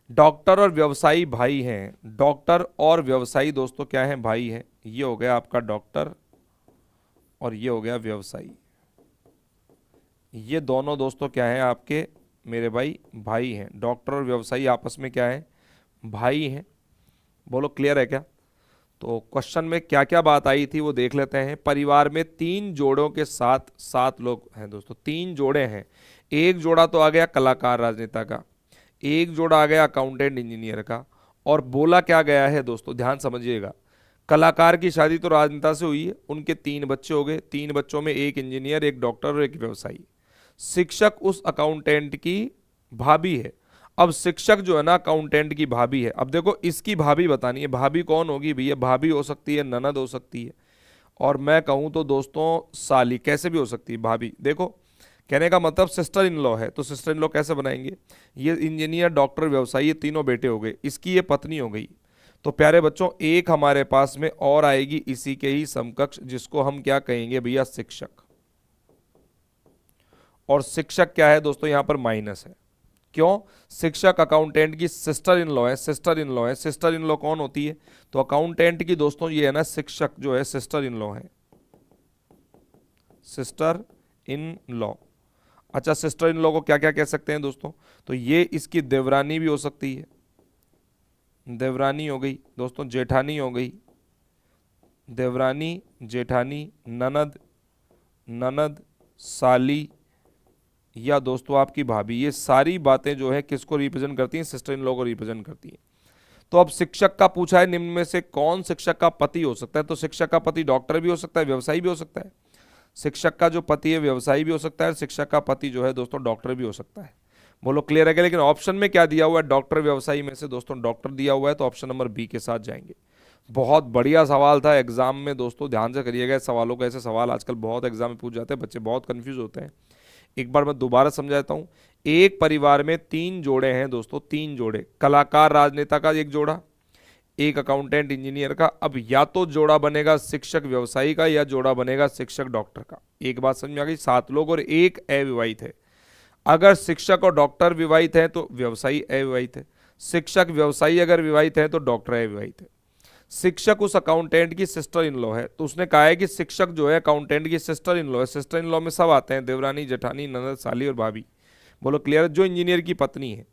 डॉक्टर और व्यवसायी भाई हैं, डॉक्टर और व्यवसायी दोस्तों क्या है, भाई हैं। ये हो गया आपका डॉक्टर और ये हो गया व्यवसायी। ये दोनों दोस्तों क्या हैं आपके मेरे भाई हैं। डॉक्टर और व्यवसायी आपस में क्या है, भाई हैं। बोलो क्लियर है क्या। तो क्वेश्चन में क्या क्या बात आई थी वो देख लेते हैं। परिवार में 3 जोड़ों के साथ 7 लोग हैं दोस्तों, 3 जोड़े हैं। एक जोड़ा तो आ गया कलाकार राजनेता का, एक जोड़ा आ गया अकाउंटेंट इंजीनियर का, और बोला क्या गया है दोस्तों, ध्यान समझिएगा। कलाकार की शादी तो राजनेता से हुई है, उनके 3 बच्चे हो गए, 3 बच्चों में एक इंजीनियर, एक डॉक्टर और एक व्यवसायी। शिक्षक उस अकाउंटेंट की भाभी है। अब शिक्षक जो है ना अकाउंटेंट की भाभी है। अब देखो इसकी भाभी बतानी है, भाभी कौन होगी भैया, भाभी हो सकती है, ननद हो सकती है, और मैं कहूं तो दोस्तों साली, कैसे भी हो सकती है भाभी। देखो कहने का मतलब सिस्टर इन लॉ है, तो सिस्टर इन लॉ कैसे बनाएंगे, ये इंजीनियर डॉक्टर व्यवसायी ये तीनों बेटे हो गए, इसकी ये पत्नी हो गई। तो प्यारे बच्चों एक हमारे पास में और आएगी इसी के ही समकक्ष, जिसको हम क्या कहेंगे भैया, शिक्षक। और शिक्षक क्या है दोस्तों, यहां पर माइनस है। क्यों, शिक्षक अकाउंटेंट की सिस्टर इन लॉ है, सिस्टर इन लॉ है। सिस्टर इन लॉ कौन होती है, तो अकाउंटेंट की दोस्तों ये है ना शिक्षक जो है सिस्टर इन लॉ है, सिस्टर इन लॉ। अच्छा सिस्टर इन लॉ को क्या क्या कह सकते हैं दोस्तों, तो ये इसकी देवरानी भी हो सकती है, देवरानी हो गई दोस्तों, जेठानी हो गई, देवरानी जेठानी, ननद, ननद साली, या दोस्तों आपकी भाभी। ये सारी बातें जो है किसको रिप्रेजेंट करती हैं, सिस्टर इन लॉ को रिप्रेजेंट करती हैं। तो अब शिक्षक का पूछा है निम्न में से कौन शिक्षक का पति हो सकता है, तो शिक्षक का पति डॉक्टर भी हो सकता है, व्यवसायी भी हो सकता है। शिक्षक का जो पति है व्यवसायी भी हो सकता है, शिक्षक का पति जो है दोस्तों डॉक्टर भी हो सकता है। बोलो क्लियर है क्या। लेकिन ऑप्शन में क्या दिया हुआ है, डॉक्टर व्यवसायी में से दोस्तों डॉक्टर दिया हुआ है, तो ऑप्शन नंबर बी के साथ जाएंगे। बहुत बढ़िया सवाल था एग्जाम में दोस्तों, ध्यान से करिएगा सवालों को। ऐसे सवाल आजकल बहुत एग्जाम में पूछ जाते हैं, बच्चे बहुत कंफ्यूज होते हैं। एक बार मैं दोबारा समझाता हूं। एक परिवार में 3 जोड़े हैं दोस्तों, 3 जोड़े, कलाकार राजनेता का एक जोड़ा, एक अकाउंटेंट इंजीनियर का। अब या तो जोड़ा बनेगा शिक्षक व्यवसायी का या जोड़ा बनेगा शिक्षक डॉक्टर का। एक बात समझ में आ गई, 7 लोग और एक अविवाहित है। अगर शिक्षक और डॉक्टर विवाहित है तो व्यवसायी अविवाहित है, शिक्षक व्यवसायी अगर विवाहित है तो डॉक्टर अविवाहित है। शिक्षक उस अकाउंटेंट की सिस्टर इन लॉ है, तो उसने कहा है कि शिक्षक जो है अकाउंटेंट की सिस्टर इन लॉ है। सिस्टर इन लॉ में सब आते हैं, देवरानी जेठानी ननद साली और भाभी। बोलो क्लियर है। जो इंजीनियर की पत्नी है,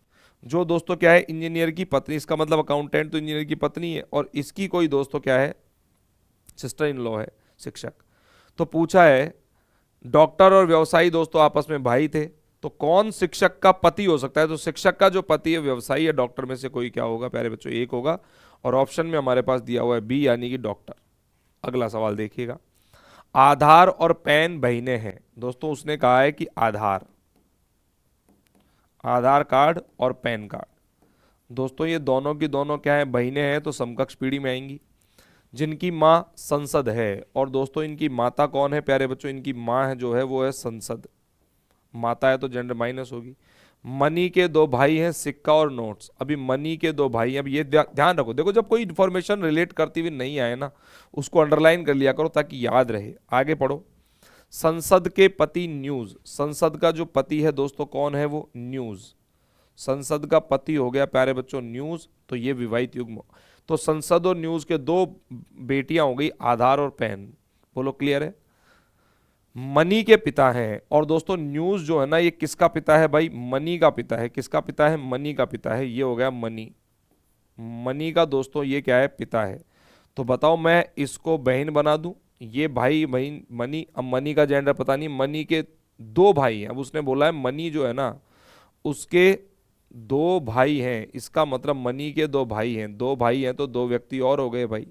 जो दोस्तों क्या है इंजीनियर की पत्नी, इसका मतलब अकाउंटेंट तो इंजीनियर की पत्नी है और इसकी कोई दोस्तों क्या है सिस्टर इन लॉ है, शिक्षक। तो पूछा है डॉक्टर और व्यवसायी दोस्तों आपस में भाई थे, तो कौन शिक्षक का पति हो सकता है, तो शिक्षक का जो पति है व्यवसायी या डॉक्टर में से कोई क्या होगा प्यारे बच्चों, एक होगा। और ऑप्शन में हमारे पास दिया हुआ है बी यानी कि डॉक्टर। अगला सवाल देखिएगा। आधार और पैन बहिने हैं दोस्तों, उसने कहा है कि आधार, आधार कार्ड और पैन कार्ड दोस्तों ये दोनों की दोनों क्या है, बहिने हैं, तो समकक्ष पीढ़ी में आएंगी। जिनकी माँ संसद है, और दोस्तों इनकी माता कौन है प्यारे बच्चों, इनकी माँ है जो है वो है संसद, माता है तो जेंडर माइनस होगी। मनी के 2 भाई हैं, सिक्का और नोट्स। अभी मनी के 2 भाई हैं, अब ये ध्यान रखो, देखो जब कोई इंफॉर्मेशन रिलेट करती हुई नहीं आए ना, उसको अंडरलाइन कर लिया करो ताकि याद रहे। आगे पढ़ो। संसद के पति न्यूज, संसद का जो पति है दोस्तों कौन है, वो न्यूज। संसद का पति हो गया प्यारे बच्चों न्यूज, तो ये विवाहित युग्म। तो संसद और न्यूज के 2 बेटियां हो गई, आधार और पैन। बोलो क्लियर है। मनी के पिता हैं, और दोस्तों न्यूज जो है ना ये किसका पिता है भाई, मनी का पिता है। किसका पिता है, मनी का पिता है। ये हो गया मनी, मनी का दोस्तों ये क्या है, पिता है। तो बताओ मैं इसको बहन बना दूं, ये भाई बहन मनी। अब मनी का जेंडर पता नहीं, मनी के 2 भाई हैं। अब उसने बोला है मनी जो है ना उसके दो भाई हैं, इसका मतलब मनी के दो भाई हैं, दो भाई हैं तो दो व्यक्ति और हो गए भाई।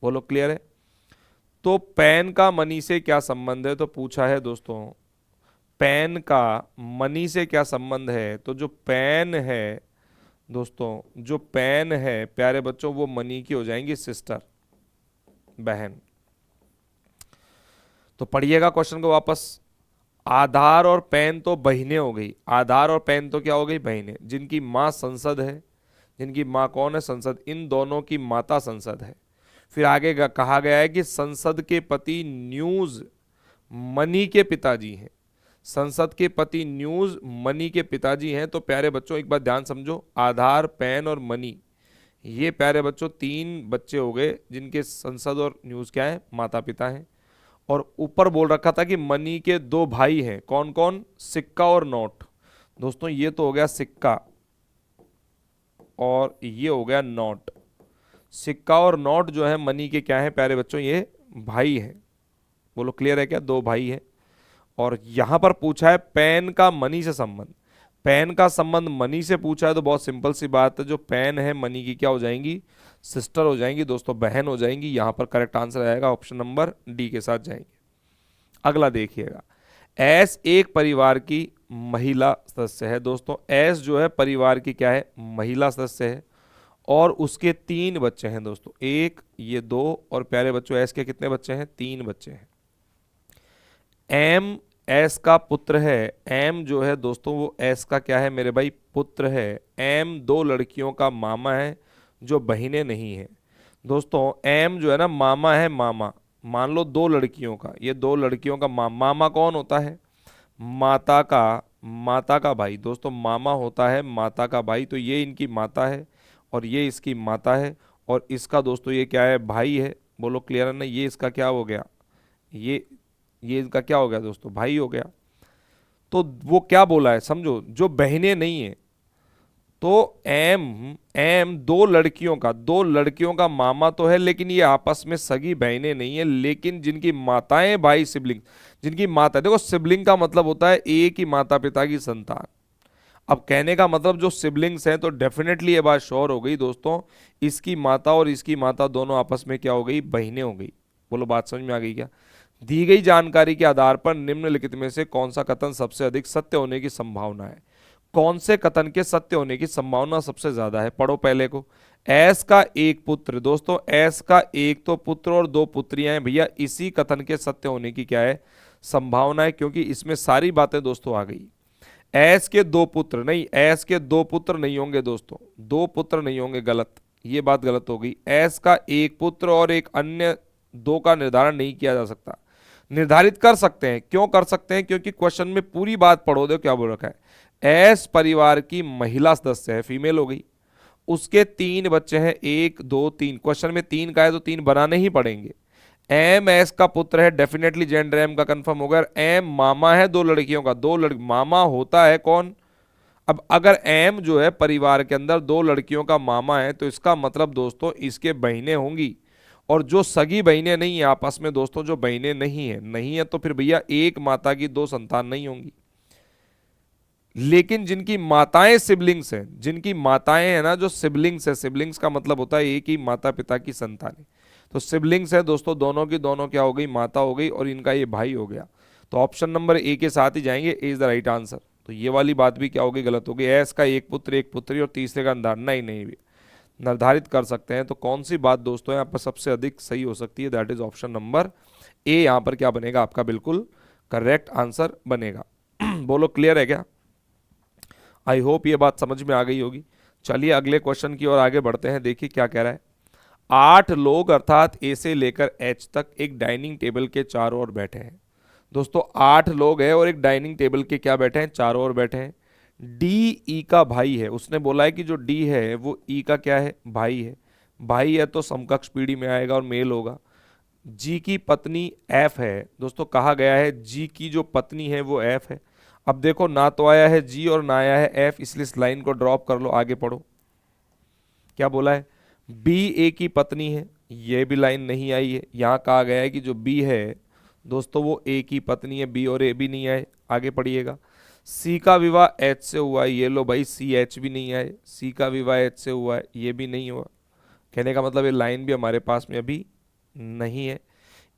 बोलो क्लियर है। तो पेन का मनी से क्या संबंध है, तो पूछा है दोस्तों पेन का मनी से क्या संबंध है, तो जो पेन है दोस्तों, जो पेन है प्यारे बच्चों वो मनी की हो जाएंगी सिस्टर, बहन। तो पढ़िएगा क्वेश्चन को वापस। आधार और पेन तो बहनें हो गई, आधार और पेन तो क्या हो गई, बहनें, जिनकी माँ संसद है, जिनकी माँ कौन है, संसद, इन दोनों की माता संसद है। फिर आगे कहा गया है कि संसद के पति न्यूज मनी के पिताजी हैं, संसद के पति न्यूज मनी के पिताजी हैं। तो प्यारे बच्चों एक बात ध्यान समझो, आधार पेन और मनी, ये प्यारे बच्चों तीन बच्चे हो गए जिनके संसद और न्यूज क्या है, माता पिता हैं। और ऊपर बोल रखा था कि मनी के दो भाई हैं, कौन कौन, सिक्का और नोट। दोस्तों ये तो हो गया सिक्का और ये हो गया नोट। सिक्का और नोट जो है मनी के क्या है प्यारे बच्चों, ये भाई हैं। बोलो क्लियर है क्या, दो भाई हैं। और यहां पर पूछा है पेन का मनी से संबंध, पेन का संबंध मनी से पूछा है तो बहुत सिंपल सी बात है, जो पेन है मनी की क्या हो जाएंगी, सिस्टर हो जाएंगी दोस्तों, बहन हो जाएंगी। यहां पर करेक्ट आंसर आएगा ऑप्शन नंबर डी के साथ जाएंगे। अगला देखिएगा, एस एक परिवार की महिला सदस्य है। दोस्तों एस जो है परिवार की क्या है, महिला सदस्य है और उसके तीन बच्चे हैं दोस्तों, एक ये दो, और प्यारे बच्चों एस के कितने बच्चे हैं, तीन बच्चे हैं। एम एस का पुत्र है, एम जो है दोस्तों वो एस का क्या है मेरे भाई, पुत्र है। एम दो लड़कियों का मामा है जो बहिनें नहीं है। दोस्तों एम जो है ना मामा है, मामा, मान लो दो लड़कियों का, ये दो लड़कियों का मामा कौन होता है, माता का, माता का भाई। दोस्तों मामा होता है माता का भाई, तो ये इनकी माता है और ये इसकी माता है और इसका दोस्तों ये क्या है, भाई है। बोलो क्लियर है ना, ये इसका क्या हो गया, ये इनका क्या हो गया दोस्तों, भाई हो गया। तो वो क्या बोला है समझो, जो बहनें नहीं है, तो एम एम दो लड़कियों का मामा तो है, लेकिन ये आपस में सगी बहनें नहीं है, लेकिन जिनकी माताएं भाई सिबलिंग, जिनकी माता, देखो सिबलिंग का मतलब होता है एक ही माता पिता की संतान। अब कहने का मतलब जो सिबलिंग्स हैं, तो डेफिनेटली ये बात श्योर हो गई दोस्तों, इसकी माता और इसकी माता दोनों आपस में क्या हो गई, बहनें हो गई। बोलो बात समझ में आ गई क्या। दी गई जानकारी के आधार पर निम्नलिखित में से कौन सा कथन सबसे अधिक सत्य होने की संभावना है, कौन से कथन के सत्य होने की संभावना सबसे ज्यादा है। पढ़ो पहले को, एस का एक पुत्र, दोस्तों एस का एक तो पुत्र और दो पुत्रियां हैं भैया, इसी कथन के सत्य होने की क्या है, संभावना है, क्योंकि इसमें सारी बातें दोस्तों आ गई। एस के दो पुत्र नहीं, एस के दो पुत्र नहीं होंगे दोस्तों, दो पुत्र नहीं होंगे, गलत, ये बात गलत हो गई। एस का एक पुत्र और एक अन्य दो का निर्धारण नहीं किया जा सकता, निर्धारित कर सकते हैं। क्यों कर सकते हैं, क्योंकि क्वेश्चन में पूरी बात पढ़ो, दो क्या बोल रखा है, एस परिवार की महिला सदस्य है, फीमेल हो गई, उसके तीन बच्चे हैं, एक दो तीन, क्वेश्चन में तीन का है तो तीन बनाने ही पड़ेंगे। एम एस का पुत्र है, डेफिनेटली जेंडर एम का कंफर्म होगा। एम मामा है दो लड़कियों का, दो मामा होता है कौन। अब अगर एम जो है परिवार के अंदर दो लड़कियों का मामा है, तो इसका मतलब दोस्तों इसके बहनें होंगी, और जो सगी बहनें नहीं है आपस में दोस्तों, जो बहनें नहीं है तो फिर भैया एक माता की दो संतान नहीं होंगी। लेकिन जिनकी माताएं सिबलिंग्स हैं, जिनकी माताएं हैं ना, जो सिबलिंग्स है, सिबलिंग्स का मतलब होता है एक ही माता पिता की संतान, तो सिबलिंग्स है दोस्तों, दोनों की दोनों क्या हो गई, माता हो गई, और इनका ये भाई हो गया। तो ऑप्शन नंबर ए के साथ ही जाएंगे, ए इज द राइट आंसर। तो ये वाली बात भी क्या होगी, गलत होगी। एस का एक पुत्र एक पुत्री और तीसरे का निर्धारण नहीं भी निर्धारित कर सकते हैं, तो कौन सी बात दोस्तों यहाँ पर सबसे अधिक सही हो सकती है, that is option number A. यहाँ पर क्या बनेगा आपका, बिल्कुल करेक्ट आंसर बनेगा। बोलो क्लियर है क्या। आई होप ये बात समझ में आ गई होगी। चलिए अगले क्वेश्चन की ओर आगे बढ़ते हैं, देखिए क्या कह रहा है। 8 लोग अर्थात ए से लेकर एच तक एक डाइनिंग टेबल के चारों ओर बैठे हैं। दोस्तों 8 लोग हैं और एक डाइनिंग टेबल के क्या बैठे हैं, चारों ओर बैठे हैं। डी ई का भाई है, उसने बोला है कि जो डी है वो ई का क्या है, भाई है। भाई है तो समकक्ष पीढ़ी में आएगा और मेल होगा। जी की पत्नी एफ है, दोस्तों कहा गया है जी की जो पत्नी है वो एफ है। अब देखो ना तो आया है जी और ना आया है एफ, इसलिए इस लाइन को ड्रॉप कर लो, आगे पढ़ो क्या बोला है। बी ए की पत्नी है, ये भी लाइन नहीं आई है। यहां कहा गया है कि जो बी है दोस्तों वो ए की पत्नी है, बी और ए भी नहीं आए, आगे पढ़िएगा। सी का विवाह एच से हुआ है, ये लो भाई सी एच भी नहीं आए, सी का विवाह एच से हुआ है, ये भी नहीं हुआ। कहने का मतलब ये लाइन भी हमारे पास में अभी नहीं है।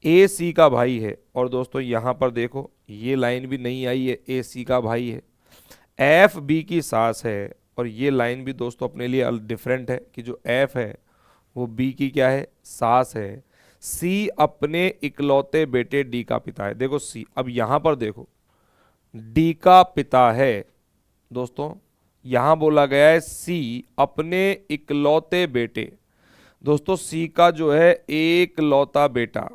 ए सी का भाई है, और दोस्तों यहाँ पर देखो ये लाइन भी नहीं आई है, ए सी का भाई है। एफ बी की सास है, और ये लाइन भी दोस्तों अपने लिए डिफरेंट है कि जो एफ है वो बी की क्या है, सास है। सी अपने इकलौते बेटे डी का पिता है। देखो सी, अब यहां पर देखो डी का पिता है दोस्तों, यहां बोला गया है सी अपने इकलौते बेटे। दोस्तों सी का जो है एक लौता बेटा,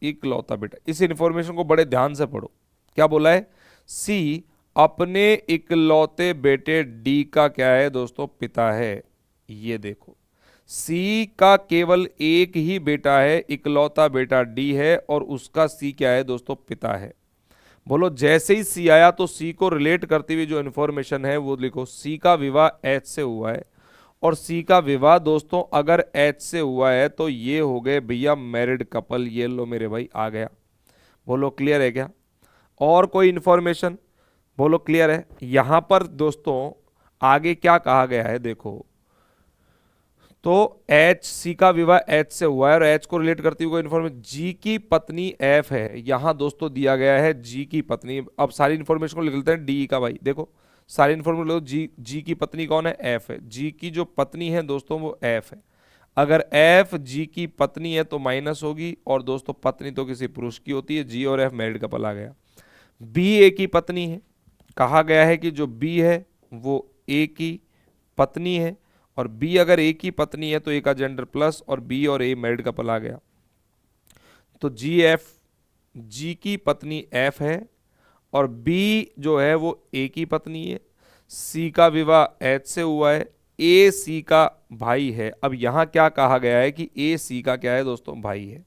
इकलौता बेटा, इस इंफॉर्मेशन को बड़े ध्यान से पढ़ो। क्या बोला है, सी अपने इकलौते बेटे डी का क्या है दोस्तों, पिता है। ये देखो सी का केवल एक ही बेटा है, इकलौता बेटा डी है, और उसका सी क्या है दोस्तों, पिता है। बोलो जैसे ही सी आया तो सी को रिलेट करती हुई जो इन्फॉर्मेशन है वो लिखो। सी का विवाह एच से हुआ है, और सी का विवाह दोस्तों अगर एच से हुआ है तो ये हो गए भैया मैरिड कपल। ये लो मेरे भाई आ गया। बोलो क्लियर है क्या? और कोई इन्फॉर्मेशन? बोलो क्लियर है। यहां पर दोस्तों आगे क्या कहा गया है देखो, तो एच, सी का विवाह एच से हुआ है और एच को रिलेट करती हुई इन्फॉर्मेशन जी की पत्नी एफ है। यहां दोस्तों दिया गया है जी की पत्नी। अब सारी इन्फॉर्मेशन को लिख लेते हैं डी का भाई। देखो सारी इन्फॉर्मेशन लो, जी, जी की पत्नी कौन है, एफ है। जी की जो पत्नी है दोस्तों वो एफ है। अगर एफ जी की पत्नी है तो माइनस होगी, और दोस्तों पत्नी तो किसी पुरुष की होती है, जी और एफ मैरिड कपल आ गया। बी ए की पत्नी है, कहा गया है कि जो बी है वो ए की पत्नी है, और बी अगर ए की पत्नी है तो ए का जेंडर प्लस, और बी और ए मैरिड कपल आ गया। तो जी एफ, जी की पत्नी एफ है, और बी जो है वो ए की पत्नी है। सी का विवाह एच से हुआ है, ए सी का भाई है। अब यहां क्या कहा गया है कि ए सी का क्या है दोस्तों, भाई है,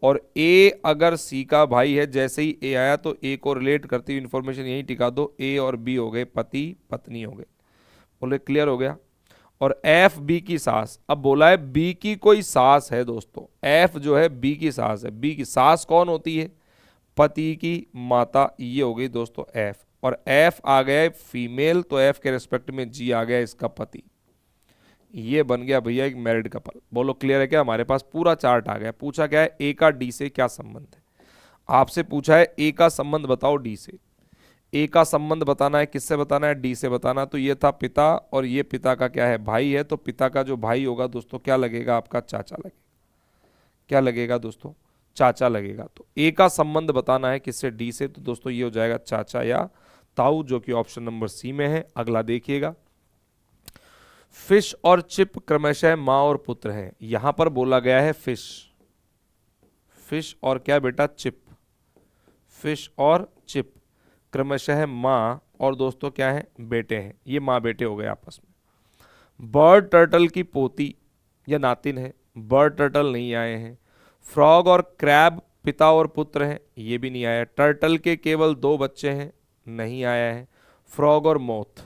और ए अगर सी का भाई है, जैसे ही ए आया तो ए को रिलेट करती हुई इंफॉर्मेशन यही टिका दो। ए और बी हो गए पति पत्नी हो गए। बोले क्लियर हो गया। और एफ बी की सास, अब बोला है बी की कोई सास है दोस्तों, एफ जो है बी की सास है। बी की सास कौन होती है, पति की माता। ये हो गई दोस्तों एफ, और एफ आ गया है फीमेल, तो एफ के रेस्पेक्ट में जी आ गया इसका पति। ये बन गया भैया एक मैरिड कपल। बोलो क्लियर है क्या? हमारे पास पूरा चार्ट आ गया। पूछा क्या है, ए का डी से क्या संबंध है। आपसे पूछा है ए का संबंध बताओ डी से। ए का संबंध बताना है, किससे बताना है, डी से बताना। तो ये था पिता, और ये पिता का क्या है, भाई है। तो पिता का जो भाई होगा दोस्तों क्या लगेगा, आपका चाचा लगेगा। क्या लगेगा दोस्तों, चाचा लगेगा। तो ए का संबंध बताना है किससे, डी से। तो दोस्तों ये हो जाएगा चाचा या ताऊ, जो कि ऑप्शन नंबर सी में है। अगला देखिएगा, फिश और चिप क्रमशः माँ और पुत्र हैं। यहां पर बोला गया है फिश, फिश और क्या बेटा, चिप। फिश और चिप क्रमशः माँ और दोस्तों क्या है, बेटे हैं। ये माँ बेटे हो गए आपस में। बर्ड टर्टल की पोती या नातिन है, बर्ड टर्टल नहीं आए हैं। फ्रॉग और क्रैब पिता और पुत्र हैं, ये भी नहीं आया। टर्टल के केवल 2 बच्चे हैं, नहीं आया है। फ्रॉग और मोथ,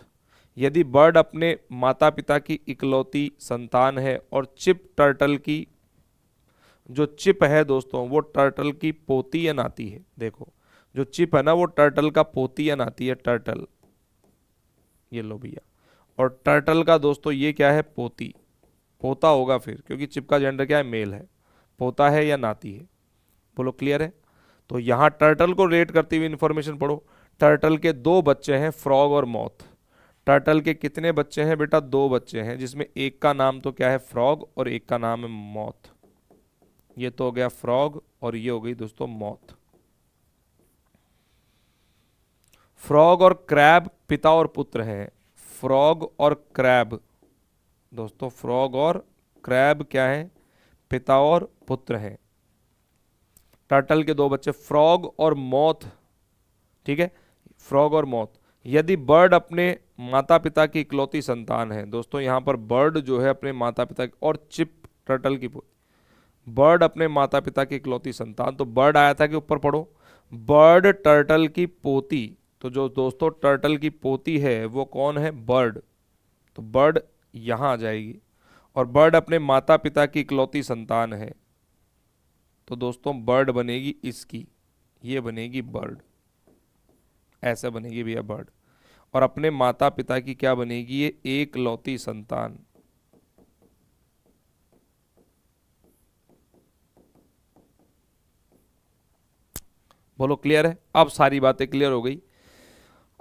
यदि बर्ड अपने माता पिता की इकलौती संतान है, और चिप टर्टल की, जो चिप है दोस्तों वो टर्टल की पोती या नाती है। देखो जो चिप है ना वो टर्टल का पोती या नाती है, टर्टल। ये लो भैया, और टर्टल का दोस्तों ये क्या है, पोती, पोता होगा फिर, क्योंकि चिप का जेंडर क्या है, मेल है। पोता है या नाती है। बोलो क्लियर है। तो यहां टर्टल को रिलेट करती हुई इंफॉर्मेशन पढ़ो। टर्टल के 2 बच्चे हैं, फ्रॉग और मॉथ। टर्टल के कितने बच्चे हैं बेटा, 2 बच्चे हैं, जिसमें एक का नाम तो क्या है, फ्रॉग, और एक का नाम है मॉथ। ये तो हो गया फ्रॉग, और ये हो गई दोस्तों मॉथ। फ्रॉग और क्रैब पिता और पुत्र हैं। फ्रॉग और क्रैब दोस्तों, फ्रॉग और क्रैब क्या है, पिता और पुत्र हैं। टर्टल के 2 बच्चे फ्रॉग और मॉथ, ठीक है, फ्रॉग और मॉथ। यदि बर्ड अपने माता पिता की इकलौती संतान है, दोस्तों यहां पर बर्ड जो है अपने माता पिता, और चिप टर्टल की, बर्ड अपने माता पिता की इकलौती संतान, तो बर्ड आया था कि ऊपर पढ़ो, बर्ड टर्टल की पोती। तो जो दोस्तों टर्टल की पोती है वो कौन है, बर्ड। तो बर्ड यहां आ जाएगी, और बर्ड अपने माता पिता की इकलौती संतान है, तो दोस्तों बर्ड बनेगी इसकी। ये बनेगी बर्ड, ऐसा बनेगी भैया बर्ड। और अपने माता पिता की क्या बनेगी, ये एकलौती संतान। बोलो क्लियर है? अब सारी बातें क्लियर हो गई।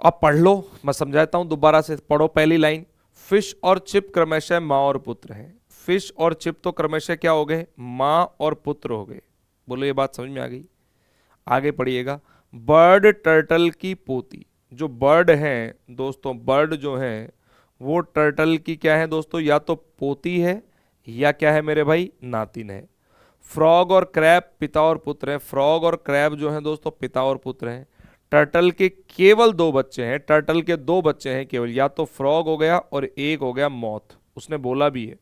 अब पढ़ लो, मैं समझाता हूं दोबारा से। पढ़ो पहली लाइन, फिश और चिप क्रमशः माँ और पुत्र हैं। फिश और चिप तो क्रमशः क्या हो गए, माँ और पुत्र हो गए। बोलो ये बात समझ में आ गई? आगे पढ़िएगा, बर्ड टर्टल की पोती। जो बर्ड है दोस्तों, बर्ड जो है वो टर्टल की क्या है दोस्तों, या तो पोती है या क्या है मेरे भाई, नातिन है। फ्रॉग और क्रैब पिता और पुत्र हैं। फ्रॉग और क्रैब जो हैं दोस्तों पिता और पुत्र हैं। टर्टल के केवल दो बच्चे हैं, टर्टल के दो बच्चे हैं केवल, या तो फ्रॉग हो गया और एक हो गया मॉथ। उसने बोला भी है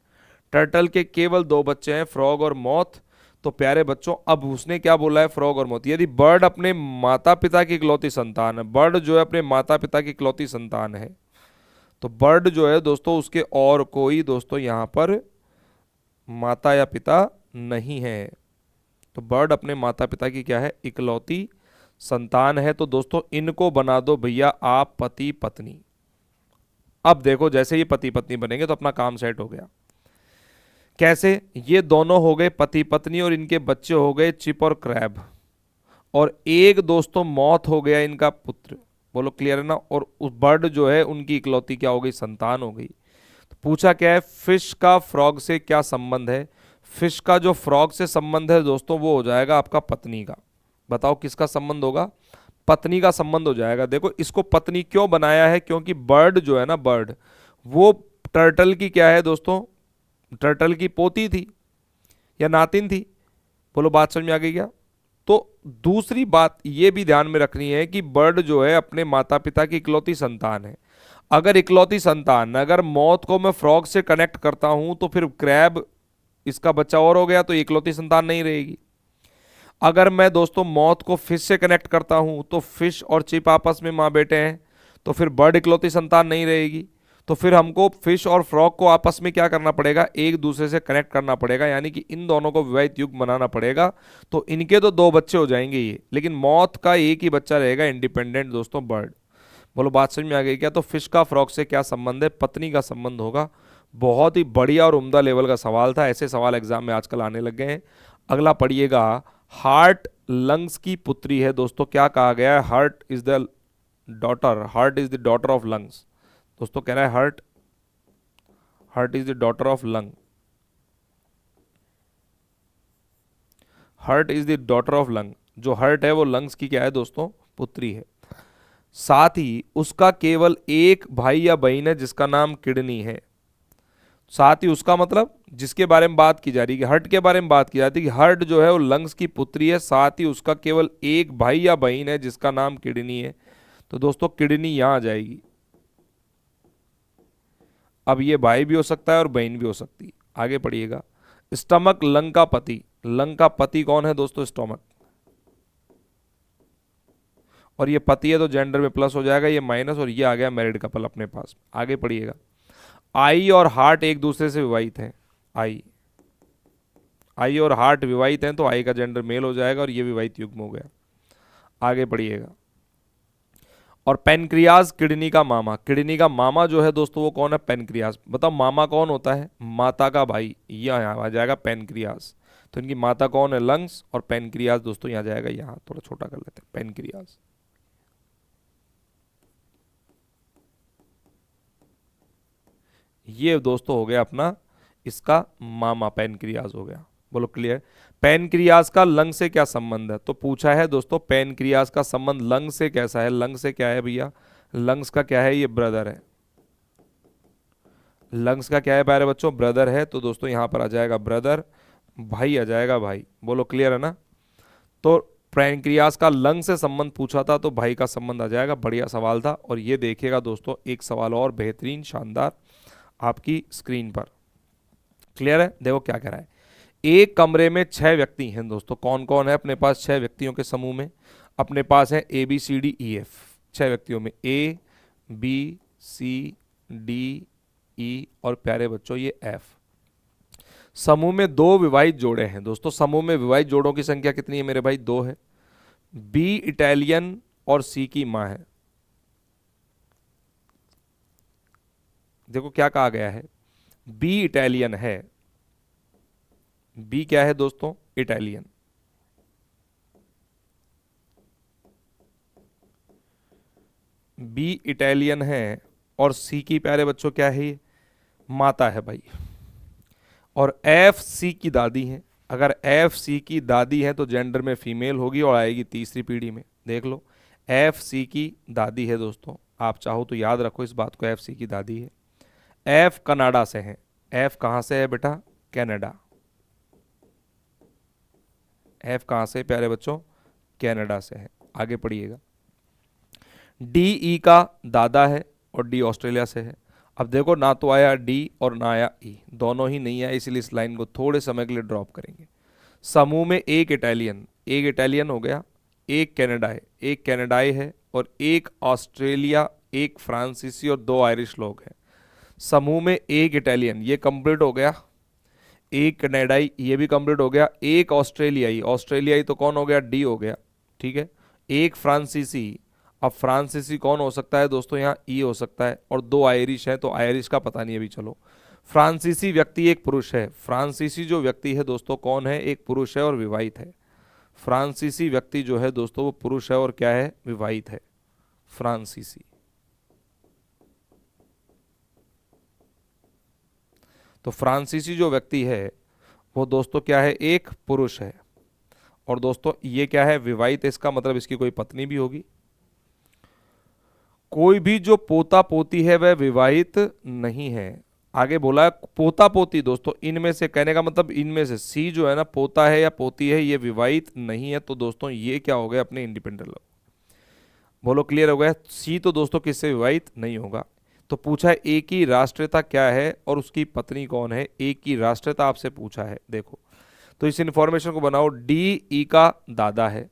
टर्टल के केवल दो बच्चे हैं, फ्रॉग और मॉथ। तो प्यारे बच्चों, अब उसने क्या बोला है, फ्रॉग और मॉथ। यदि बर्ड अपने माता पिता की इकलौती संतान है, बर्ड जो है अपने माता पिता की इकलौती संतान है, तो बर्ड जो है दोस्तों उसके और कोई दोस्तों यहां पर माता या पिता नहीं है। तो बर्ड अपने माता पिता की क्या है, इकलौती संतान है। तो दोस्तों इनको बना दो भैया आप पति पत्नी। अब देखो जैसे ये पति पत्नी बनेंगे तो अपना काम सेट हो गया। कैसे, ये दोनों हो गए पति पत्नी और इनके बच्चे हो गए चिप और क्रैब, और एक दोस्तों मॉथ हो गया इनका पुत्र। बोलो क्लियर है ना? और उस बर्ड जो है उनकी इकलौती क्या हो गई, संतान हो गई। तो पूछा क्या है, फिश का फ्रॉग से क्या संबंध है। फिश का जो फ्रॉग से संबंध है दोस्तों वो हो जाएगा आपका पत्नी का। बताओ किसका संबंध होगा, पत्नी का संबंध हो जाएगा। देखो इसको पत्नी क्यों बनाया है, क्योंकि बर्ड जो है ना, बर्ड वो टर्टल की क्या है दोस्तों, टर्टल की पोती थी या नातिन थी। बोलो बात समझ में आ गई क्या? तो दूसरी बात ये भी ध्यान में रखनी है कि बर्ड जो है अपने माता पिता की इकलौती संतान है। अगर इकलौती संतान, अगर मौत को मैं फ्रॉग से कनेक्ट करता हूं तो फिर क्रैब इसका बच्चा और हो गया, तो इकलौती संतान नहीं रहेगी। अगर मैं दोस्तों मौत को फिश से कनेक्ट करता हूं तो फिश और चिप आपस में माँ बेटे हैं, तो फिर बर्ड इकलौती संतान नहीं रहेगी। तो फिर हमको फिश और फ्रॉग को आपस में क्या करना पड़ेगा, एक दूसरे से कनेक्ट करना पड़ेगा, यानी कि इन दोनों को विवाहित युग बनाना पड़ेगा। तो इनके तो दो बच्चे हो जाएंगे ये, लेकिन मौत का एक ही बच्चा रहेगा इंडिपेंडेंट दोस्तों, बर्ड। बोलो बात समझ में आ गई क्या? तो फिश का फ्रॉग से क्या संबंध है, पत्नी का संबंध होगा। बहुत ही बढ़िया और उम्दा लेवल का सवाल था, ऐसे सवाल एग्जाम में आजकल आने लग गए हैं। अगला पढ़िएगा, हार्ट लंग्स की पुत्री है दोस्तों। क्या कहा गया है, heart is the daughter, heart is the daughter of lungs. दोस्तों कह रहा है heart, heart is the daughter of lung, heart is the daughter of lung. जो हार्ट है वो लंग्स की क्या है दोस्तों, पुत्री है। साथ ही उसका केवल एक भाई या बहन है जिसका नाम किडनी है। साथ ही उसका मतलब जिसके बारे में बात की जा रही है, हार्ट के बारे में बात की जाती है कि हार्ट जो है वो लंग्स की पुत्री है, साथ ही उसका केवल एक भाई या बहन है जिसका नाम किडनी है। तो दोस्तों किडनी यहां आ जाएगी। अब ये भाई भी हो सकता है और बहन भी हो सकती है। आगे पढ़िएगा, स्टमक लंग का पति। लंग का पति कौन है दोस्तों, स्टमक। और ये पति है तो जेंडर में प्लस हो जाएगा, ये माइनस, और ये आ गया मैरिड कपल अपने पास। आगे पढ़िएगा, आई और हार्ट एक दूसरे से विवाहित हैं। आई, आई और हार्ट विवाहित हैं तो आई का जेंडर मेल हो जाएगा और ये विवाहित युग्म हो गया। आगे पढ़िएगा, और पेनक्रियाज किडनी का मामा। किडनी का मामा जो है दोस्तों वो कौन है, पेनक्रियाज। बताओ मामा कौन होता है, माता का भाई, यहाँ आ जाएगा पेनक्रियाज। तो इनकी माता कौन है, लंग्स, और पेनक्रियाज दोस्तों यहाँ जाएगा, यहाँ थोड़ा छोटा कर लेते हैं, पेनक्रियाज। ये दोस्तों हो गया अपना इसका मामा, पेनक्रियाज हो गया। बोलो क्लियर। पेनक्रियाज का लंग से क्या संबंध है, तो पूछा है दोस्तों पेनक्रियाज का संबंध लंग से कैसा है। लंग से क्या है भैया, लंग्स का क्या है, ये ब्रदर है। लंग्स का क्या है प्यारे बच्चों, ब्रदर है। तो दोस्तों यहां पर आ जाएगा ब्रदर, भाई आ जाएगा भाई। बोलो क्लियर है ना? तो पेनक्रियाज का लंग से संबंध पूछा था तो भाई का संबंध आ जाएगा। बढ़िया सवाल था। और ये देखिएगा दोस्तों एक सवाल और बेहतरीन शानदार आपकी स्क्रीन पर। क्लियर है? देखो क्या कह रहा है, एक कमरे में 6 व्यक्ति हैं दोस्तों। कौन कौन है अपने पास, 6 व्यक्तियों के समूह में अपने पास है A B C D E F. 6 व्यक्तियों में ए बी सी डी ई और प्यारे बच्चों ये एफ। समूह में 2 विवाहित जोड़े हैं दोस्तों। समूह में विवाहित जोड़ों की संख्या कितनी है मेरे भाई, 2 है। बी इटालियन और सी की माँ है। देखो क्या कहा गया है, बी इटालियन है, बी क्या है दोस्तों, इटालियन। बी इटालियन है और सी की प्यारे बच्चों क्या है, ये माता है भाई। और एफ सी की दादी है। अगर एफ सी की दादी है तो जेंडर में फीमेल होगी और आएगी तीसरी पीढ़ी में। देख लो, एफ सी की दादी है दोस्तों, आप चाहो तो याद रखो इस बात को, एफ सी की दादी है। एफ कनाडा से है। एफ कहाँ से है बेटा, कनाडा। एफ कहाँ से प्यारे बच्चों, कनाडा से है। आगे पढ़िएगा। डी ई का दादा है और डी ऑस्ट्रेलिया से है। अब देखो ना तो आया डी और ना आया ई, दोनों ही नहीं आया, इसलिए इस लाइन को थोड़े समय के लिए ड्रॉप करेंगे। समूह में एक इटालियन, एक इटालियन हो गया, एक कनाडा है, एक कनाडाई है और एक ऑस्ट्रेलिया, एक फ्रांसीसी और दो आयरिश लोग हैं। समूह में एक इटालियन, ये कंप्लीट हो गया। एक कनाडाई, ये भी कंप्लीट हो गया। एक ऑस्ट्रेलियाई, ऑस्ट्रेलियाई तो कौन हो गया, डी हो गया, ठीक है। एक फ्रांसीसी, अब फ्रांसीसी कौन हो सकता है दोस्तों, यहाँ ई हो सकता है। और दो आयरिश हैं, तो आयरिश का पता नहीं अभी, चलो। फ्रांसीसी व्यक्ति एक पुरुष है। फ्रांसीसी जो व्यक्ति है दोस्तों कौन है, एक पुरुष है और विवाहित है। फ्रांसीसी व्यक्ति जो है दोस्तों वो पुरुष है और क्या है, विवाहित है, फ्रांसीसी। तो फ्रांसीसी जो व्यक्ति है वो दोस्तों क्या है, एक पुरुष है। और दोस्तों ये क्या है, विवाहित है, इसका मतलब इसकी कोई पत्नी भी होगी। कोई भी जो पोता पोती है वह विवाहित नहीं है। आगे बोला है पोता पोती, दोस्तों इनमें से, कहने का मतलब इनमें से सी जो है ना, पोता है या पोती है, ये विवाहित नहीं है। तो दोस्तों ये क्या हो गया, अपने इंडिपेंडेंट लोग। बोलो क्लियर हो गया। सी तो दोस्तों किससे विवाहित नहीं होगा। तो पूछा है ए की राष्ट्रीयता क्या है और उसकी पत्नी कौन है। ए की राष्ट्रीयता आपसे पूछा है, देखो तो इस इंफॉर्मेशन को बनाओ। डी ई का दादा है,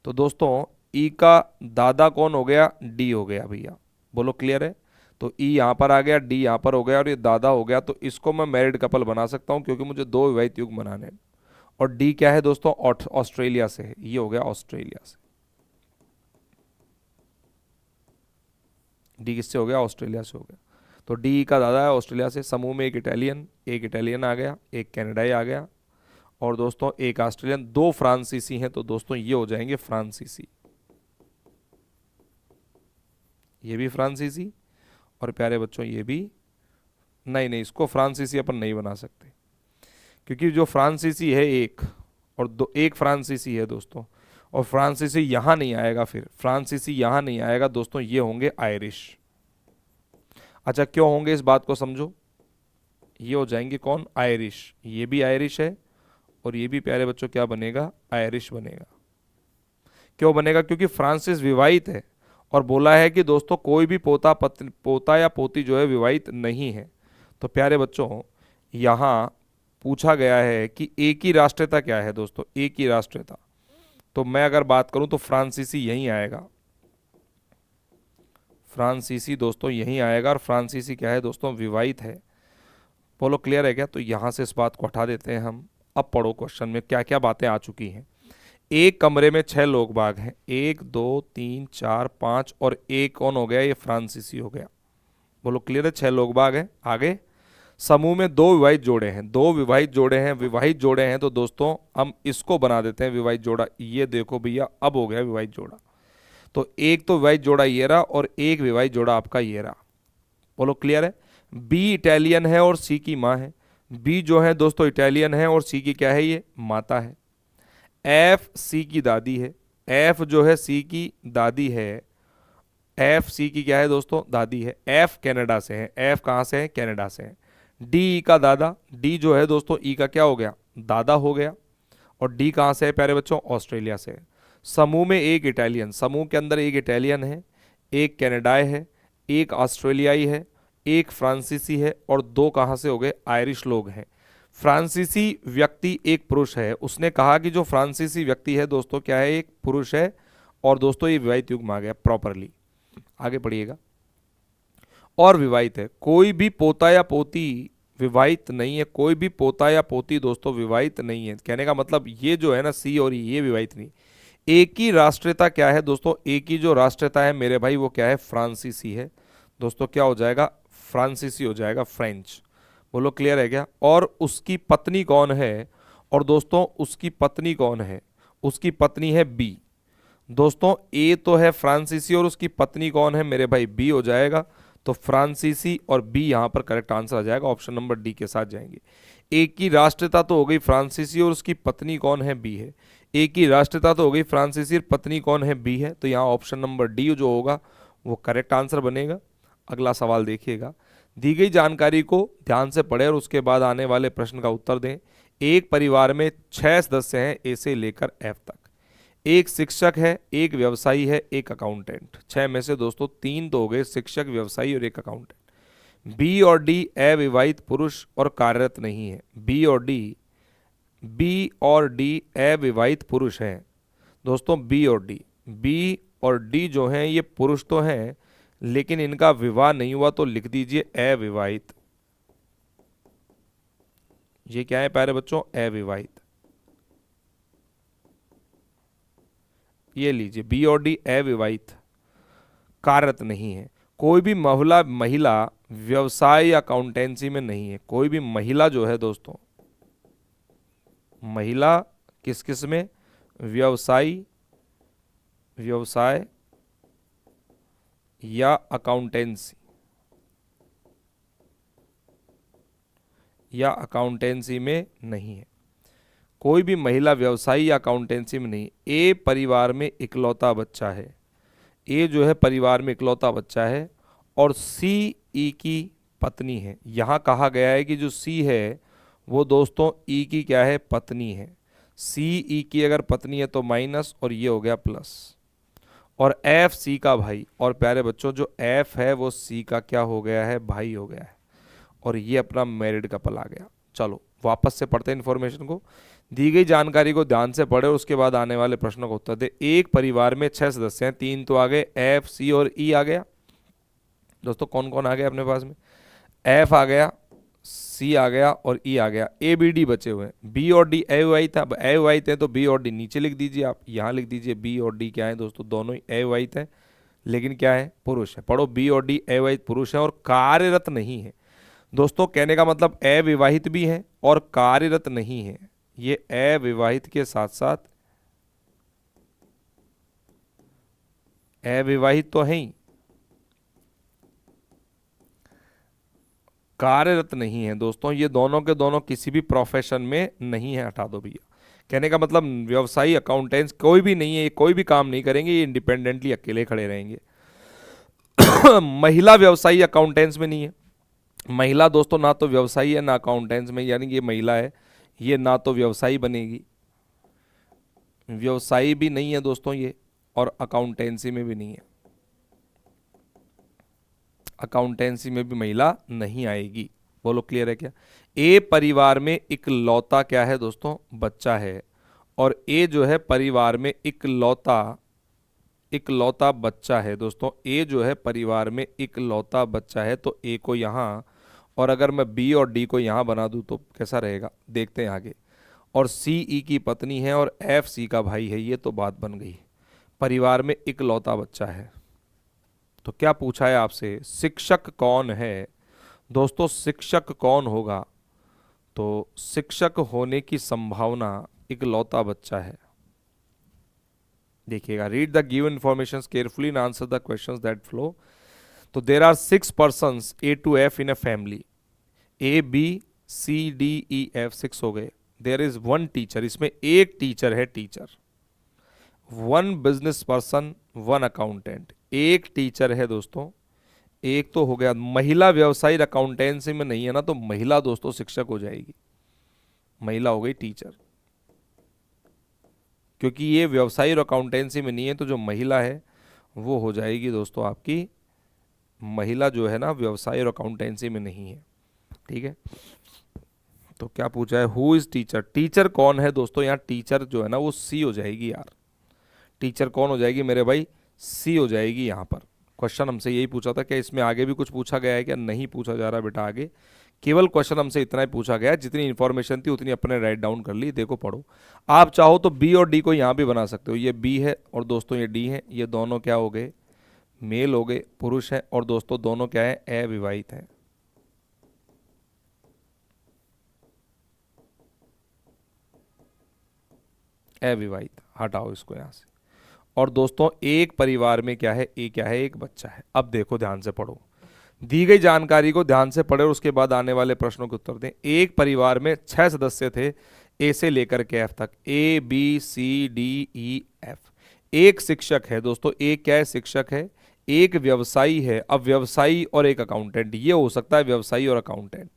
तो दोस्तों ई का दादा कौन हो गया, डी हो गया भैया। बोलो क्लियर है। तो ई यहाँ पर आ गया, डी यहाँ पर हो गया और ये दादा हो गया। तो इसको मैं मैरिड कपल बना सकता हूँ क्योंकि मुझे दो विवाहित युग बनाने हैं। और डी क्या है दोस्तों, ऑस्ट्रेलिया से है, ये हो गया ऑस्ट्रेलिया से। डी किससे हो गया, ऑस्ट्रेलिया से हो गया। तो डी का दादा है ऑस्ट्रेलिया से। समूह में एक इटालियन आ गया, एक कनाडाई आ गया और दोस्तों एक ऑस्ट्रेलियन, दो फ्रांसीसी हैं। तो दोस्तों ये हो जाएंगे फ्रांसीसी, ये भी फ्रांसीसी और प्यारे बच्चों ये भी नहीं, नहीं इसको फ्रांसीसी अपन नहीं बना सकते क्योंकि जो फ्रांसीसी है एक और दो, एक फ्रांसीसी है दोस्तों और फ्रांसीसी यहाँ नहीं आएगा, फिर फ्रांसीसी यहाँ नहीं आएगा दोस्तों, ये होंगे आयरिश। अच्छा क्यों होंगे इस बात को समझो, ये हो जाएंगे कौन, आयरिश। ये भी आयरिश है और ये भी प्यारे बच्चों क्या बनेगा, आयरिश बनेगा। क्यों बनेगा, क्योंकि फ्रांसिस विवाहित है और बोला है कि दोस्तों कोई भी पोता या पोती जो है विवाहित नहीं है। तो प्यारे बच्चों यहाँ पूछा गया है कि एक ही राष्ट्रीयता क्या है दोस्तों, एक ही राष्ट्रीयता। तो मैं अगर बात करूं तो फ्रांसीसी यहीं आएगा, फ्रांसीसी दोस्तों यहीं आएगा। और फ्रांसीसी क्या है दोस्तों, विवाहित है। बोलो क्लियर है क्या। तो यहां से इस बात को हटा देते हैं हम। अब पढ़ो क्वेश्चन में क्या क्या बातें आ चुकी हैं। एक कमरे में 6 लोग बाग हैं, 1 2 3 4 5 और एक कौन हो गया, ये फ्रांसीसी हो गया। बोलो क्लियर है, 6 लोग बाग हैं। आगे समूह में 2 विवाहित जोड़े हैं, 2 विवाहित जोड़े हैं, विवाहित जोड़े हैं। तो दोस्तों हम इसको बना देते हैं विवाहित जोड़ा। ये देखो भैया अब हो गया विवाहित जोड़ा। तो एक तो विवाहित जोड़ा ये रहा और एक विवाहित जोड़ा आपका ये रहा। बोलो क्लियर है। बी इटालियन है और सी की माँ है। बी जो है दोस्तों इटालियन है और सी की क्या है, ये माता है। एफ सी की दादी है, एफ जो है सी की दादी है, एफ सी की क्या है दोस्तों, दादी है। एफ कनाडा से है, एफ कहाँ से है, कनाडा से है। डी ई का दादा, डी जो है दोस्तों ई का क्या हो गया, दादा हो गया। और डी कहाँ से है प्यारे बच्चों, ऑस्ट्रेलिया से है। समूह में एक इटालियन, समूह के अंदर एक इटालियन है, एक कनाडाई है, एक ऑस्ट्रेलियाई है, एक फ्रांसीसी है और 2 कहाँ से हो गए, आयरिश लोग हैं। फ्रांसीसी व्यक्ति एक पुरुष है। उसने कहा कि जो फ्रांसीसी व्यक्ति है दोस्तों क्या है, एक पुरुष है और दोस्तों ये विवाहित युग में आ गया प्रॉपरली। आगे पढ़िएगा। और विवाहित है, कोई भी पोता या पोती विवाहित नहीं है, कोई भी पोता या पोती दोस्तों विवाहित नहीं है। कहने का मतलब ये जो है ना सी और ये विवाहित नहीं, ए की राष्ट्रीयता क्या है दोस्तों? ए की जो राष्ट्रीयता है मेरे भाई वो क्या है? फ्रांसीसी है दोस्तों। क्या हो जाएगा? फ्रांसीसी हो जाएगा, फ्रेंच। बोलो क्लियर है क्या? और उसकी पत्नी कौन है? और दोस्तों उसकी पत्नी कौन है? उसकी पत्नी है बी। दोस्तों ए तो है फ्रांसीसी और उसकी पत्नी कौन है मेरे भाई? बी हो जाएगा। तो फ्रांसीसी और बी यहां पर करेक्ट आंसर आ जाएगा, ऑप्शन नंबर डी के साथ जाएंगे। ए की राष्ट्रीयता तो हो गई फ्रांसीसी और उसकी पत्नी कौन है? बी है। ए की राष्ट्रीयता तो हो गई फ्रांसीसी और पत्नी कौन है? बी है। तो यहाँ ऑप्शन नंबर डी जो होगा वो करेक्ट आंसर बनेगा। अगला सवाल देखिएगा। दी गई जानकारी को ध्यान से पढ़ें और उसके बाद आने वाले प्रश्न का उत्तर दें। एक परिवार में 6 सदस्य हैं, ए से लेकर एफ तक। एक शिक्षक है, एक व्यवसायी है, एक अकाउंटेंट। 6 में से दोस्तों 3 तो हो गए, शिक्षक, व्यवसायी और एक अकाउंटेंट। बी और डी अविवाहित पुरुष और कार्यरत नहीं है। बी और डी अविवाहित पुरुष हैं दोस्तों। बी और डी जो हैं ये पुरुष तो हैं, लेकिन इनका विवाह नहीं हुआ, तो लिख दीजिए अविवाहित। ये क्या है प्यारे बच्चों? अविवाहित। ये लीजिए, बी और डी अविवाहित, कार्यरत नहीं है। कोई भी महिला व्यवसाय या अकाउंटेंसी में नहीं है। कोई भी महिला जो है दोस्तों, महिला किस किस में? व्यवसाय या अकाउंटेंसी में नहीं है। कोई भी महिला व्यवसायी या अकाउंटेंसी में नहीं। ए परिवार में इकलौता बच्चा है। ए जो है परिवार में इकलौता बच्चा है। और सी ई की पत्नी है। यहाँ कहा गया है कि जो सी है वो दोस्तों ई की क्या है? पत्नी है। सी ई की अगर पत्नी है तो माइनस, और ये हो गया प्लस। और एफ सी का भाई। और प्यारे बच्चों जो एफ है वो सी का क्या हो गया है? भाई हो गया है। और ये अपना मैरिड कपल आ गया। चलो वापस से पढ़ते हैं इन्फॉर्मेशन को। दी गई जानकारी को ध्यान से पढ़े और उसके बाद आने वाले प्रश्नों का उत्तर दे। एक परिवार में 6 सदस्य हैं, 3 तो आ गए, एफ सी और ई आ गया। दोस्तों कौन कौन आ गया अपने पास में? एफ आ गया, सी आ गया और ई आ गया। ए बी डी बचे हुए हैं। बी और डी अविवाहित है, अविवाहित है तो बी और डी नीचे लिख दीजिए। आप यहाँ लिख दीजिए बी और डी क्या है दोस्तों? दोनों ही अविवाहित है, लेकिन क्या है? पुरुष है। पढ़ो, बी और डी अविवाहित पुरुष है और कार्यरत नहीं है। दोस्तों कहने का मतलब अविवाहित भी है और कार्यरत नहीं है। ये अविवाहित के साथ साथ अविवाहित तो है ही, कार्यरत नहीं है दोस्तों। ये दोनों के दोनों किसी भी प्रोफेशन में नहीं है। हटा दो भैया। कहने का मतलब व्यवसायी अकाउंटेंट्स कोई भी नहीं है, ये कोई भी काम नहीं करेंगे, ये इंडिपेंडेंटली अकेले खड़े रहेंगे। महिला व्यवसायी अकाउंटेंट्स में नहीं है। महिला दोस्तों ना तो व्यवसायी है ना अकाउंटेंट्स में, यानी ये महिला है, ये ना तो व्यवसायी बनेगी, व्यवसायी भी नहीं है दोस्तों ये, और अकाउंटेंसी में भी नहीं है। अकाउंटेंसी में भी महिला नहीं आएगी। बोलो क्लियर है क्या? ए परिवार में इकलौता क्या है दोस्तों? बच्चा है। और ए जो है परिवार में इकलौता बच्चा है दोस्तों। ए जो है परिवार में इकलौता बच्चा है, तो ए को यहाँ, और अगर मैं बी और डी को यहाँ बना दूँ तो कैसा रहेगा? देखते हैं आगे। और सी ई की पत्नी है और एफ सी का भाई है। ये तो बात बन गई। परिवार में इकलौता बच्चा है। तो क्या पूछा है आपसे? शिक्षक कौन है दोस्तों? शिक्षक कौन होगा? तो शिक्षक होने की संभावना इकलौता बच्चा है। देखिएगा, read the given information carefully and answer the questions that flow. तो there are 6 persons A to F in a family. A B C D E F 6 हो गए। देर इज 1 टीचर, इसमें एक टीचर है, टीचर। 1 business person, 1 accountant. एक teacher है दोस्तों, एक तो हो गया। महिला व्यवसायी अकाउंटेंसी में नहीं है ना, तो महिला दोस्तों शिक्षक हो जाएगी, महिला हो गई टीचर। क्योंकि ये व्यवसायी और अकाउंटेंसी में नहीं है, तो जो महिला है वो हो जाएगी दोस्तों आपकी, महिला जो है ना व्यवसाय और अकाउंटेंसी में नहीं है। ठीक है, तो क्या पूछा है? Who is teacher? टीचर कौन है दोस्तों? यहाँ टीचर जो है ना वो सी हो जाएगी यार। टीचर कौन हो जाएगी मेरे भाई? सी हो जाएगी यहाँ पर। क्वेश्चन हमसे यही पूछा था। क्या इसमें आगे भी कुछ पूछा गया है क्या? नहीं पूछा जा रहा बेटा आगे, केवल क्वेश्चन हमसे इतना ही पूछा गया, जितनी इन्फॉर्मेशन थी उतनी अपने राइट डाउन कर ली। देखो पढ़ो, आप चाहो तो बी और डी को यहाँ भी बना सकते हो। ये बी है और दोस्तों ये डी है, ये दोनों क्या हो गए, मेल हो गए, पुरुष है, और दोस्तों दोनों क्या है, अविवाहित है। अविवाहित, हटाओ इसको यहाँ से। और दोस्तों एक परिवार में क्या है, ए क्या है, एक बच्चा है। अब देखो ध्यान से पढ़ो, दी गई जानकारी को ध्यान से पढ़े और उसके बाद आने वाले प्रश्नों के उत्तर दें। एक परिवार में 6 सदस्य थे, ए से लेकर के एफ तक, A B C D E F. एक शिक्षक है दोस्तों, एक क्या है, शिक्षक है, एक व्यवसायी है। अब व्यवसायी और एक अकाउंटेंट, ये हो सकता है व्यवसायी और अकाउंटेंट,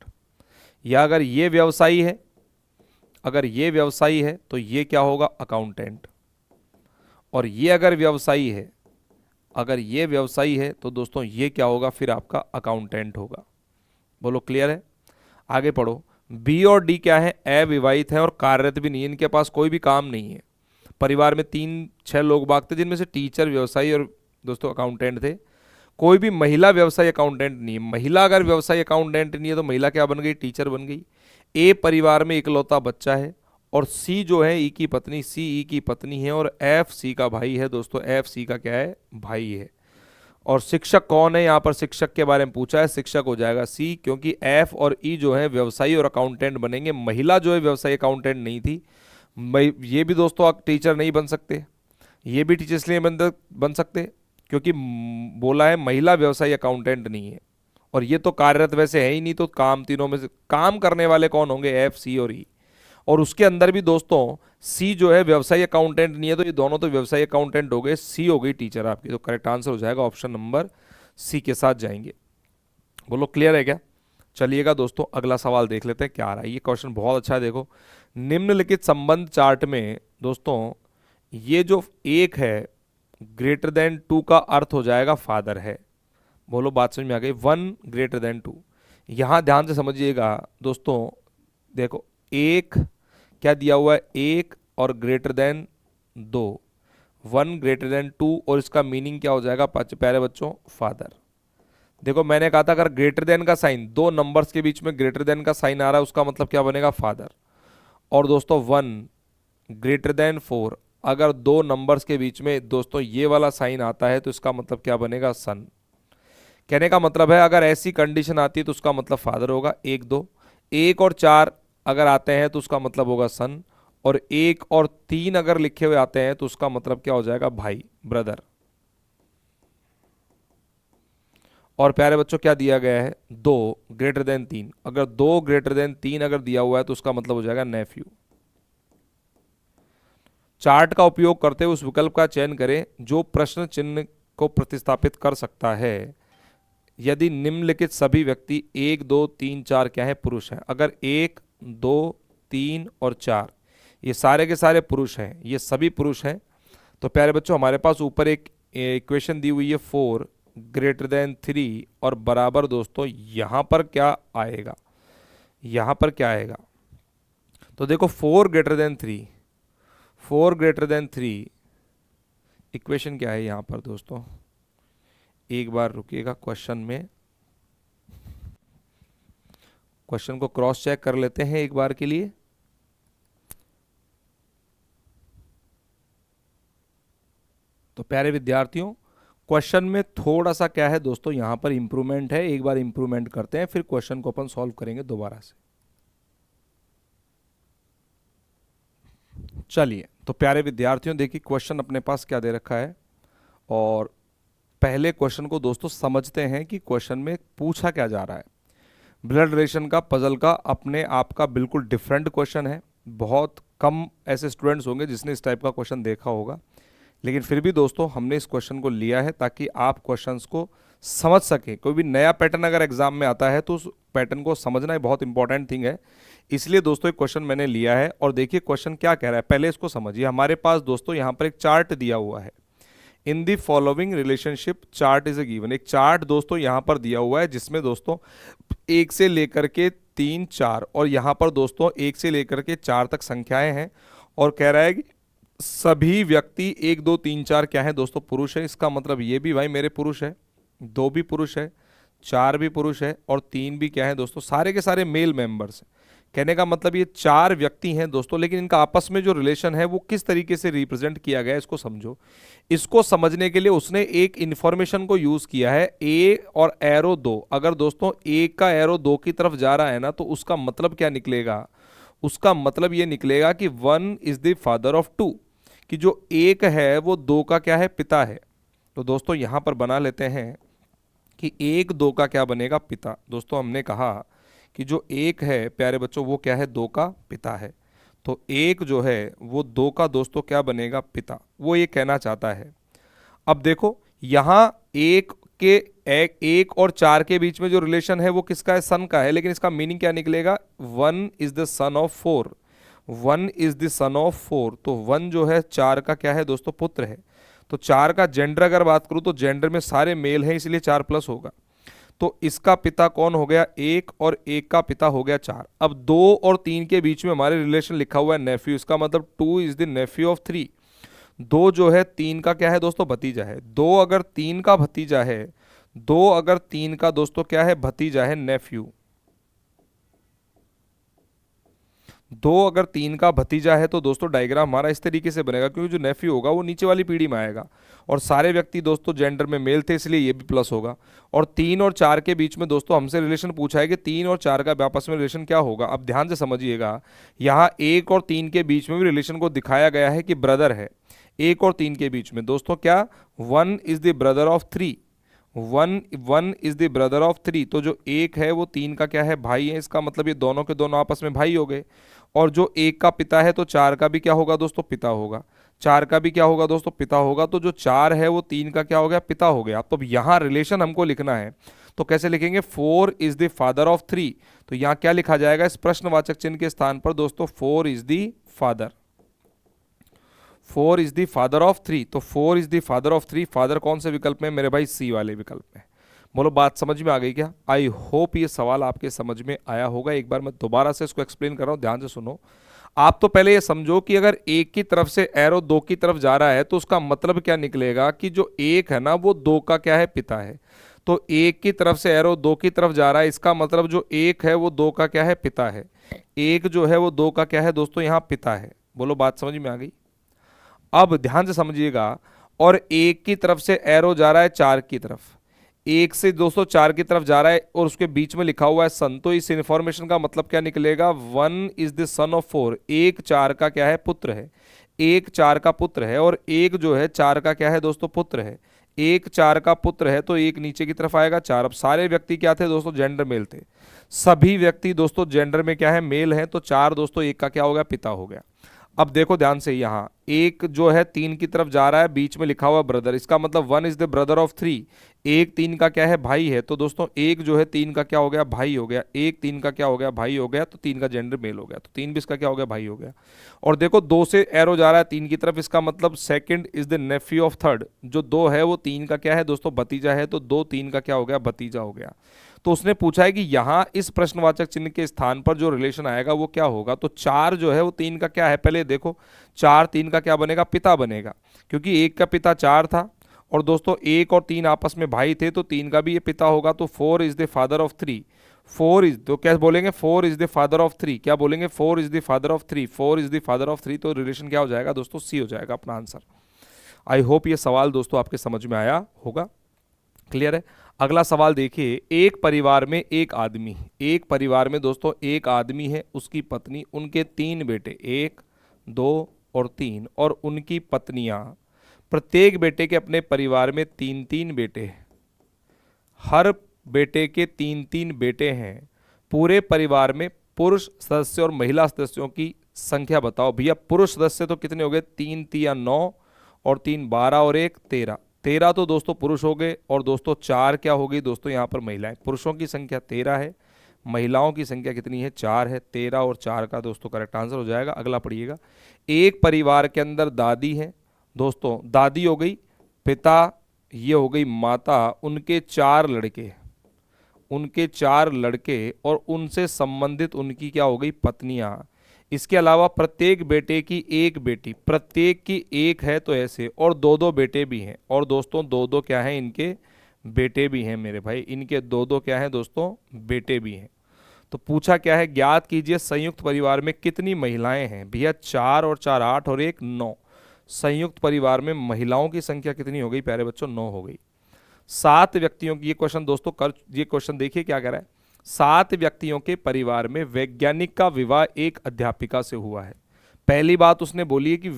या अगर ये व्यवसायी है, अगर ये व्यवसायी है तो ये क्या होगा, अकाउंटेंट। और ये अगर व्यवसायी है, अगर ये व्यवसायी है तो दोस्तों ये क्या होगा, फिर आपका अकाउंटेंट होगा। बोलो क्लियर है। आगे पढ़ो, बी और डी क्या है, अविवाहित है और कार्यरत भी नहीं है, इनके पास कोई भी काम नहीं है। परिवार में 3-6 लोग बाग थे, जिनमें से टीचर, व्यवसायी और दोस्तों अकाउंटेंट थे। कोई भी महिला व्यवसायी अकाउंटेंट नहीं है। महिला अगर व्यवसायी अकाउंटेंट नहीं है तो महिला क्या बन गई, टीचर बन गई। ए परिवार में इकलौता बच्चा है, और सी जो है ई की पत्नी, सी ई की पत्नी है, और एफ सी का भाई है दोस्तों, एफ सी का क्या है, भाई है। और शिक्षक कौन है, यहाँ पर शिक्षक के बारे में पूछा है, शिक्षक हो जाएगा सी, क्योंकि एफ और ई जो है व्यवसायी और अकाउंटेंट बनेंगे। महिला जो है व्यवसायी अकाउंटेंट नहीं थी। ये भी दोस्तों आप टीचर नहीं बन सकते, ये भी टीचर इसलिए बन सकते क्योंकि बोला है महिला व्यवसायी अकाउंटेंट नहीं है। और ये तो कार्यरत वैसे है ही नहीं, तो काम तीनों में से काम करने वाले कौन होंगे, एफ सी और ई। और उसके अंदर भी दोस्तों सी जो है व्यवसायी अकाउंटेंट नहीं है, तो ये दोनों तो व्यवसायी अकाउंटेंट हो गए, सी हो गई टीचर आपकी। तो करेक्ट आंसर हो जाएगा ऑप्शन नंबर सी के साथ जाएंगे। बोलो क्लियर है क्या। चलिएगा दोस्तों अगला सवाल देख लेते हैं क्या आ रहा है। ये क्वेश्चन बहुत अच्छा है। देखो, निम्नलिखित संबंध चार्ट में दोस्तों ये जो एक है ग्रेटर देन 2 का अर्थ हो जाएगा फादर है। बोलो बात समझ में आ गई, 1 ग्रेटर देन 2। यहां ध्यान से समझिएगा दोस्तों, देखो एक क्या दिया हुआ है, एक और ग्रेटर देन 2, 1 ग्रेटर देन 2, और इसका मीनिंग क्या हो जाएगा प्यारे बच्चों, फादर। देखो मैंने कहा था अगर ग्रेटर देन का साइन, दो नंबर्स के बीच में ग्रेटर देन का साइन आ रहा है, उसका मतलब क्या बनेगा, फादर। और दोस्तों 1 ग्रेटर देन 4, अगर दो नंबर्स के बीच में दोस्तों ये वाला साइन आता है तो इसका मतलब क्या बनेगा, सन। कहने का मतलब है अगर ऐसी कंडीशन आती है तो उसका मतलब फादर होगा। 1 2, 1 और 4 अगर आते हैं तो उसका मतलब होगा सन, और 1 और 3 अगर लिखे हुए आते हैं तो उसका मतलब क्या हो जाएगा, भाई, ब्रदर। और प्यारे बच्चों क्या दिया गया है, 2 ग्रेटर देन 3, अगर 2 ग्रेटर देन 3 अगर दिया हुआ है तो उसका मतलब हो जाएगा नेफ्यू। चार्ट का उपयोग करते हुए उस विकल्प का चयन करें जो प्रश्न चिन्ह को प्रतिस्थापित कर सकता है यदि निम्नलिखित सभी व्यक्ति 1 2 3 4 क्या है, पुरुष हैं। अगर 1 2 3 और 4 ये सारे के सारे पुरुष हैं, ये सभी पुरुष हैं, तो प्यारे बच्चों हमारे पास ऊपर एक इक्वेशन दी हुई है 4 ग्रेटर देन 3 और बराबर दोस्तों यहां पर क्या आएगा, यहां पर क्या आएगा, तो देखो 4 greater than 3, 4 greater than 3 equation क्या है यहां पर दोस्तों, एक बार रुकिएगा, क्वेश्चन में क्वेश्चन को क्रॉस चेक कर लेते हैं एक बार के लिए। तो प्यारे विद्यार्थियों क्वेश्चन में थोड़ा सा क्या है दोस्तों, यहां पर इंप्रूवमेंट है, एक बार इंप्रूवमेंट करते हैं फिर क्वेश्चन को अपन सॉल्व करेंगे दोबारा से। चलिए तो प्यारे विद्यार्थियों देखिए क्वेश्चन अपने पास क्या दे रखा है, और पहले क्वेश्चन को दोस्तों समझते हैं कि क्वेश्चन में पूछा क्या जा रहा है। ब्लड रिलेशन का पजल का अपने आप का बिल्कुल डिफरेंट क्वेश्चन है। बहुत कम ऐसे स्टूडेंट्स होंगे जिसने इस टाइप का क्वेश्चन देखा होगा, लेकिन फिर भी दोस्तों हमने इस क्वेश्चन को लिया है ताकि आप क्वेश्चंस को समझ सकें। कोई भी नया पैटर्न अगर एग्जाम में आता है तो उस पैटर्न को समझना एक बहुत इंपॉर्टेंट थिंग है। इसलिए दोस्तों एक क्वेश्चन मैंने लिया है, और देखिए क्वेश्चन क्या कह रहा है, पहले इसको समझिए। हमारे पास दोस्तों यहाँ पर एक चार्ट दिया हुआ है, in the following relationship chart is a given. एक चार्ट दोस्तों यहाँ पर दिया हुआ है जिसमें दोस्तों 1 से लेकर के 3 4 और यहाँ पर दोस्तों 1 से लेकर के 4 तक संख्याएं हैं, और कह रहा है कि सभी व्यक्ति 1 2 3 4 क्या है दोस्तों, पुरुष है। इसका मतलब ये भी भाई मेरे पुरुष है, 2 भी पुरुष है, 4 भी पुरुष है और 3 भी क्या है दोस्तों, सारे के सारे मेल मेंबर्स हैं। कहने का मतलब ये 4 व्यक्ति हैं दोस्तों, लेकिन इनका आपस में जो रिलेशन है वो किस तरीके से रिप्रेजेंट किया गया है इसको समझो। इसको समझने के लिए उसने एक इंफॉर्मेशन को यूज किया है, ए और एरो 2। अगर दोस्तों ए का एरो 2 की तरफ जा रहा है ना, तो उसका मतलब क्या निकलेगा, उसका मतलब ये निकलेगा कि 1 इज द फादर ऑफ 2, कि जो एक है वो 2 का क्या है, पिता है। तो दोस्तों यहां पर बना लेते हैं कि 1 2 का क्या बनेगा, पिता। दोस्तों हमने कहा कि जो एक है प्यारे बच्चों वो क्या है, 2 का पिता है। तो एक जो है वो 2 का दोस्तों क्या बनेगा, पिता, वो ये कहना चाहता है। अब देखो यहां एक के एक और 4 के बीच में जो रिलेशन है वो किसका है, सन का है, लेकिन इसका मीनिंग क्या निकलेगा, 1 is the son of 4। 1 is the son of 4, तो 1 जो है 4 का क्या है दोस्तों, पुत्र है। तो 4 का जेंडर अगर बात करूं तो जेंडर में सारे मेल हैं, इसलिए 4 प्लस होगा। तो इसका पिता कौन हो गया, 1, और 1 का पिता हो गया 4। अब 2 और 3 के बीच में हमारे रिलेशन लिखा हुआ है नेफ्यू, इसका मतलब 2 इज द नेफ्यू ऑफ 3। 2 जो है 3 का क्या है दोस्तों, भतीजा है। 2 अगर 3 का भतीजा है, 2 अगर 3 का दोस्तों क्या है, भतीजा है, नेफ्यू। 2 अगर 3 का भतीजा है तो दोस्तों डायग्राम हमारा इस तरीके से बनेगा, क्योंकि जो नेफ्यू होगा वो नीचे वाली पीढ़ी में आएगा, और सारे व्यक्ति दोस्तों जेंडर में मेल थे, इसलिए ये भी प्लस होगा। और 3 और 4 के बीच में दोस्तों हमसे रिलेशन पूछा है कि 3 और 4 का आपस में रिलेशन क्या होगा। अब ध्यान से समझिएगा, यहाँ 1 और 3 के बीच में भी रिलेशन को दिखाया गया है कि ब्रदर है। 1 और 3 के बीच में दोस्तों क्या, 1 is the brother of 3। 1 is the brother of 3, तो जो 1 है वो 3 का क्या है, भाई है। इसका मतलब ये दोनों के दोनों आपस में भाई हो गए। और जो 1 का पिता है तो 4 का भी क्या होगा दोस्तों, पिता होगा। 4 का भी क्या होगा दोस्तों, पिता होगा। तो जो 4 है वो 3 का क्या हो गया, पिता हो गया। तो अब यहाँ रिलेशन हमको लिखना है, तो कैसे लिखेंगे, 4 इज द फादर ऑफ 3। तो यहाँ क्या लिखा जाएगा, इस प्रश्नवाचक चिन्ह के स्थान पर दोस्तों 4 is the father. 4 is the father of 3, तो 4 is the father of 3। Father कौन से विकल्प में, मेरे भाई सी वाले विकल्प में। बोलो बात समझ में आ गई क्या। आई होप ये सवाल आपके समझ में आया होगा। एक बार मैं दोबारा से इसको एक्सप्लेन कर रहा हूं, ध्यान से सुनो। आप तो पहले ये समझो कि अगर एक की तरफ से एरो 2 की तरफ जा रहा है तो उसका मतलब क्या निकलेगा कि जो एक है ना वो 2 का क्या है, पिता है। तो एक की तरफ से एरो 2 की तरफ जा रहा है, इसका मतलब जो एक है वो 2 का क्या है, पिता है। एक जो है वो 2 का क्या है दोस्तों, यहां पिता है। बोलो बात समझ में आ गई। अब ध्यान से समझिएगा, और एक की तरफ से एरो जा रहा है 4 की तरफ, एक से दोस्तों 4 की तरफ जा रहा है और उसके बीच में लिखा हुआ है सन। तो इस इंफॉर्मेशन का मतलब क्या निकलेगा, 1 इज द सन ऑफ 4। एक 4 का क्या है, पुत्र है। एक 4 का पुत्र है, और एक जो है 4 का क्या है दोस्तों, पुत्र है। एक 4 का पुत्र है तो एक नीचे की तरफ आएगा 4। अब सारे व्यक्ति क्या थे दोस्तों, जेंडर मेल थे। सभी व्यक्ति दोस्तों जेंडर में क्या है, मेल है। तो 4 दोस्तों एक का क्या हो गया, पिता हो गया। अब देखो ध्यान से, यहाँ एक जो है 3 की तरफ जा रहा है, बीच में लिखा हुआ ब्रदर, इसका मतलब 1 इज द ब्रदर ऑफ 3। एक 3 का क्या है, भाई है। तो दोस्तों एक जो है 3 का क्या हो गया, भाई हो गया। एक 3 का क्या हो गया, भाई हो गया। तो 3 का जेंडर मेल हो गया, तो 3 भी इसका क्या हो गया, भाई हो गया। और देखो 2 से एरो जा रहा है 3 की तरफ, इसका मतलब second is the Neiphiu of third. जो 2 है वो 3 का क्या है दोस्तों, भतीजा है। तो 2 3 का क्या हो गया, भतीजा हो गया। तो उसने पूछा है कि यहां इस प्रश्नवाचक चिन्ह के स्थान पर जो रिलेशन आएगा वो क्या होगा। तो 4 जो है वो 3 का क्या है, पहले देखो 4 3 का क्या बनेगा, पिता बनेगा, क्योंकि एक का पिता 4 था। और दोस्तों 1 और 3 आपस में भाई थे, तो 3 का भी ये पिता होगा। तो 4 is the father of 3। 4 is, तो क्या बोलेंगे, 4 इज द फादर ऑफ 3। क्या बोलेंगे, 4 is the father of 3। 4 is the father of 3, तो रिलेशन क्या हो जाएगा दोस्तों, सी हो जाएगा अपना आंसर। आई होप ये सवाल दोस्तों आपके समझ में आया होगा, क्लियर है। अगला सवाल देखिए, एक परिवार में एक आदमी, एक परिवार में दोस्तों एक आदमी है, उसकी पत्नी, उनके 3 बेटे, 1 2 और 3, और उनकी पत्नियां। प्रत्येक बेटे के अपने परिवार में 3 3 बेटे हैं। हर बेटे के 3 3 बेटे हैं। पूरे परिवार में पुरुष सदस्य और महिला सदस्यों की संख्या बताओ। भैया पुरुष सदस्य तो कितने हो गए, 3 3 9 और 3 12 और 1 13। 13 तो दोस्तों पुरुष हो गए, और दोस्तों 4 क्या हो गई दोस्तों यहाँ पर महिलाएं। पुरुषों की संख्या 13 है, महिलाओं की संख्या कितनी है, 4 है। 13 और 4 का दोस्तों करेक्ट आंसर हो जाएगा। अगला पढ़िएगा, एक परिवार के अंदर दादी है दोस्तों, दादी हो गई, पिता ये हो गई माता, उनके 4 लड़के, उनके 4 लड़के और उनसे संबंधित उनकी क्या हो गई, पत्नियां। इसके अलावा प्रत्येक बेटे की एक बेटी, प्रत्येक की एक है तो ऐसे, और 2 2 बेटे भी हैं। और दोस्तों 2 2 क्या है इनके बेटे भी हैं मेरे भाई, इनके दो दो क्या हैं दोस्तों, बेटे भी हैं। तो पूछा क्या है, ज्ञात कीजिए संयुक्त परिवार में कितनी महिलाएं हैं। भैया 4 और 4 8 और 1 9। संयुक्त परिवार में महिलाओं की संख्या कितनी हो गई प्यारे बच्चों, 9 हो गई। 7 व्यक्तियों की, ये क्वेश्चन दोस्तों कर, ये क्वेश्चन देखिए क्या कह रहा है। 7 व्यक्तियों के परिवार में वैज्ञानिक का विवाह एक अध्यापिका से हुआ है। पहली बात उसने बोली है कि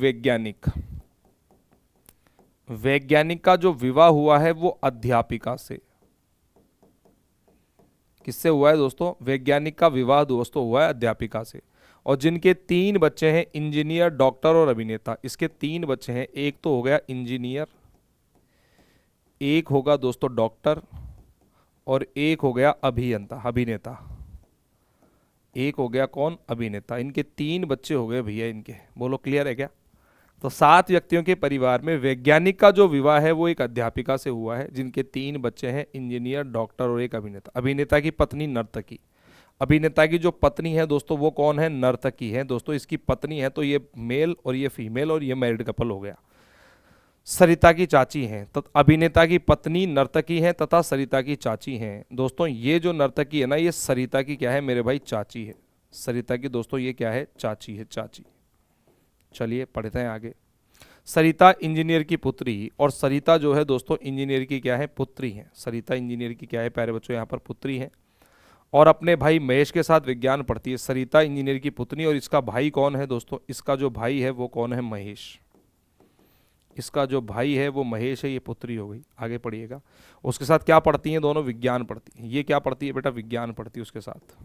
वैज्ञानिक का जो विवाह हुआ है वो अध्यापिका से। किससे हुआ है दोस्तों, वैज्ञानिक का विवाह दोस्तों हुआ है अध्यापिका से। और जिनके 3 बच्चे हैं, इंजीनियर, डॉक्टर और अभिनेता। इसके 3 बच्चे हैं, एक तो हो गया इंजीनियर, एक होगा दोस्तों डॉक्टर, और एक हो गया अभिनेता। एक हो गया कौन, अभिनेता। इनके 3 बच्चे हो गए भैया इनके, बोलो क्लियर है क्या। तो 7 व्यक्तियों के परिवार में वैज्ञानिक का जो विवाह है वो एक अध्यापिका से हुआ है, जिनके 3 बच्चे हैं, इंजीनियर, डॉक्टर और एक अभिनेता। अभिनेता की पत्नी नर्तकी। अभिनेता की जो पत्नी है दोस्तों वो कौन है, नर्तकी है दोस्तों। इसकी पत्नी है, तो ये मेल और ये फीमेल और ये मैरिड कपल हो गया। सरिता की चाची हैं, तो अभिनेता की पत्नी नर्तकी है तथा सरिता की चाची हैं दोस्तों। ये जो नर्तकी है ना, ये सरिता की क्या है मेरे भाई, चाची है। सरिता की दोस्तों ये क्या है, चाची है, चाची। चलिए पढ़ते हैं आगे। सरिता इंजीनियर की पुत्री, और सरिता जो है दोस्तों इंजीनियर की क्या है, पुत्री है। सरिता इंजीनियर की क्या है प्यारे बच्चों, यहाँ पर पुत्री है। और अपने भाई महेश के साथ विज्ञान पढ़ती है। सरिता इंजीनियर की पुत्री, और इसका भाई कौन है दोस्तों, इसका जो भाई है वो कौन है, महेश। इसका जो भाई है वो महेश है, ये पुत्री हो गई। आगे पढ़िएगा। उसके साथ क्या पढ़ती हैं दोनों, विज्ञान पढ़ती हैं। ये क्या पढ़ती है बेटा, विज्ञान पढ़ती है, उसके साथ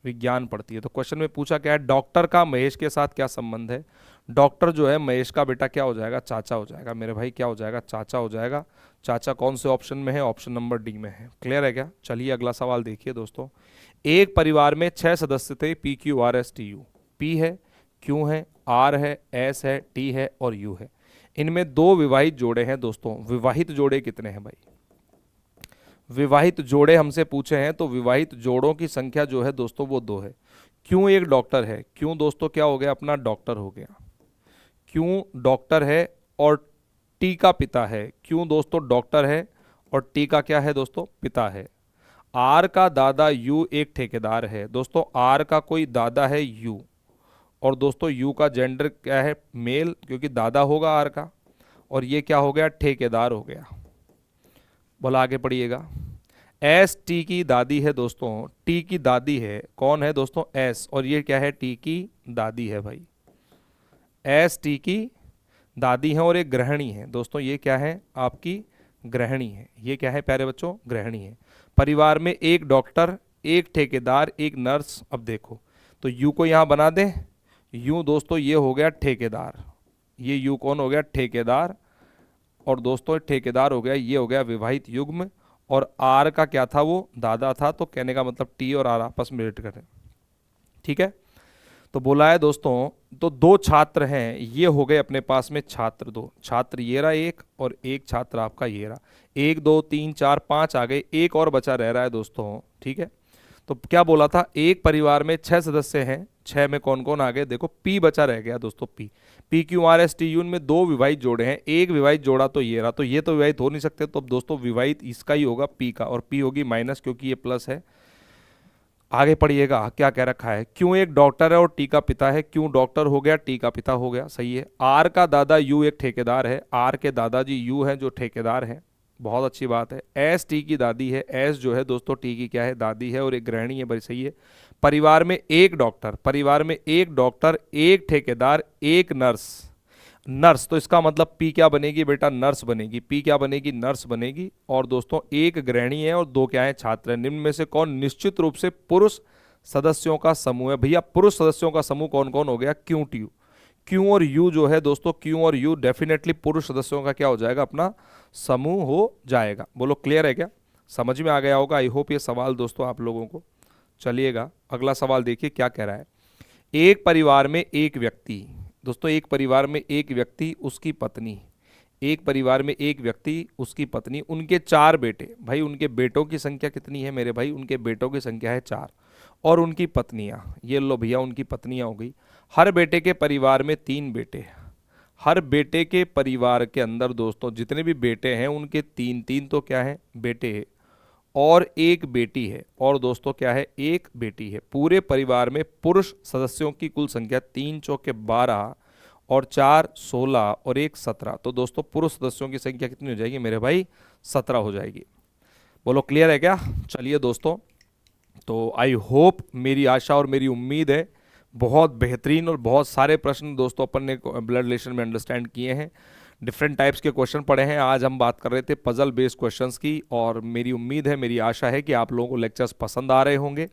विज्ञान पढ़ती है। तो क्वेश्चन में पूछा क्या है, डॉक्टर का महेश के साथ क्या संबंध है। डॉक्टर जो है महेश का बेटा क्या हो जाएगा, चाचा हो जाएगा मेरे भाई, क्या हो जाएगा, चाचा हो जाएगा। चाचा कौन से ऑप्शन में है, ऑप्शन नंबर डी में है। क्लियर है क्या। चलिए अगला सवाल देखिए दोस्तों। एक परिवार में 6 सदस्य थे, P Q R S T U. P है, क्यू है, आर है, एस है, टी है और यू है। इनमें 2 विवाहित जोड़े हैं दोस्तों। विवाहित जोड़े कितने हैं भाई, विवाहित जोड़े हमसे पूछे हैं, तो विवाहित जोड़ों की संख्या जो है दोस्तों वो 2 है। क्यों एक डॉक्टर है, क्यों दोस्तों क्या हो गया अपना, डॉक्टर हो गया। क्यों डॉक्टर है और टी का पिता है। क्यों दोस्तों डॉक्टर है और टी का क्या है दोस्तों, पिता है। आर का दादा यू एक ठेकेदार है दोस्तों। आर का कोई दादा है यू, और दोस्तों यू का जेंडर क्या है, मेल, क्योंकि दादा होगा आर का। और ये क्या हो गया, ठेकेदार हो गया। बोला आगे पढ़िएगा। एस टी की दादी है दोस्तों। टी की दादी है, कौन है दोस्तों, एस, और ये क्या है, टी की दादी है भाई। एस टी की दादी है और एक गृहिणी है दोस्तों। ये क्या है, आपकी गृहिणी है। ये क्या है प्यारे बच्चों, गृहिणी है। परिवार में एक डॉक्टर, एक ठेकेदार, एक नर्स। अब देखो तो यू को यहाँ बना दें, यू दोस्तों ये हो गया ठेकेदार। ये यू कौन हो गया, ठेकेदार। और दोस्तों ठेकेदार हो गया, ये हो गया विवाहित युग्म। और आर का क्या था, वो दादा था। तो कहने का मतलब टी और आर आपस में रिलेट करें, ठीक है। तो बोला है दोस्तों, तो 2 छात्र हैं, ये हो गए अपने पास में छात्र 2। छात्र ये रहा एक, और एक छात्र आपका ये रहा। 1 2 3 4 5 आ गए, एक और बचा रह रहा है दोस्तों, ठीक है। तो क्या बोला था, एक परिवार में 6 सदस्य हैं, 6 में कौन कौन आ गए, देखो पी बचा रह गया दोस्तों, P. P Q R S T U में 2 विवाहित जोड़े हैं, एक विवाहित जोड़ा तो ये रहा। तो ये तो विवाहित हो नहीं सकते, तो अब दोस्तों विवाहित इसका ही होगा, पी का, और पी होगी माइनस क्योंकि ये प्लस है। आगे पढ़िएगा क्या कह रखा है। क्यों एक डॉक्टर है और टी का पिता है। क्यों डॉक्टर हो गया, टी का पिता हो गया, सही है। आर का दादा यू एक ठेकेदार है। आर के दादाजी यू हैं जो ठेकेदार हैं, बहुत अच्छी बात है। एस टी की दादी है। एस जो है दोस्तों टी की क्या है, दादी है, और एक गृहिणी है, बड़ी सही है। परिवार में एक डॉक्टर, परिवार में एक डॉक्टर, एक ठेकेदार, एक नर्स। नर्स तो इसका मतलब पी क्या बनेगी बेटा, नर्स बनेगी। पी क्या बनेगी, नर्स बनेगी। और दोस्तों एक गृहिणी है और 2 क्या है, छात्र है। निम्न में से कौन निश्चित रूप से पुरुष सदस्यों का समूह है। भैया पुरुष सदस्यों का समूह कौन कौन हो गया, क्यू टी यू। क्यू और यू जो है दोस्तों, क्यू और यू डेफिनेटली पुरुष सदस्यों का क्या हो जाएगा, अपना समूह हो जाएगा। बोलो क्लियर है क्या, समझ में आ गया होगा। आई होप ये सवाल दोस्तों आप लोगों को। चलिएगा अगला सवाल देखिए क्या कह रहा है। एक परिवार में एक व्यक्ति, दोस्तों एक परिवार में एक व्यक्ति, उसकी पत्नी। एक परिवार में एक व्यक्ति, उसकी पत्नी, उनके 4 बेटे। भाई उनके बेटों की संख्या कितनी है मेरे भाई, उनके बेटों की संख्या है 4। और उनकी पत्नियां, ये लो भैया उनकी पत्नियां हो गई। हर बेटे के परिवार में 3 बेटे। हर बेटे के परिवार के अंदर दोस्तों जितने भी बेटे हैं उनके तीन तीन तो क्या है बेटे हैं और एक बेटी है, और दोस्तों क्या है एक बेटी है। पूरे परिवार में पुरुष सदस्यों की कुल संख्या 3 चौके 12 और 4 16 और 1 17। तो दोस्तों पुरुष सदस्यों की संख्या कितनी हो जाएगी मेरे भाई 17 हो जाएगी। बोलो क्लियर है क्या? चलिए दोस्तों, तो आई होप, मेरी आशा और मेरी उम्मीद है बहुत बेहतरीन और बहुत सारे प्रश्न दोस्तों अपन ने ब्लड रिलेशन में अंडरस्टैंड किए हैं। डिफरेंट टाइप्स के क्वेश्चन पढ़े हैं। आज हम बात कर रहे थे पजल बेस्ड क्वेश्चंस की, और मेरी उम्मीद है, मेरी आशा है कि आप लोगों को लेक्चर्स पसंद आ रहे होंगे।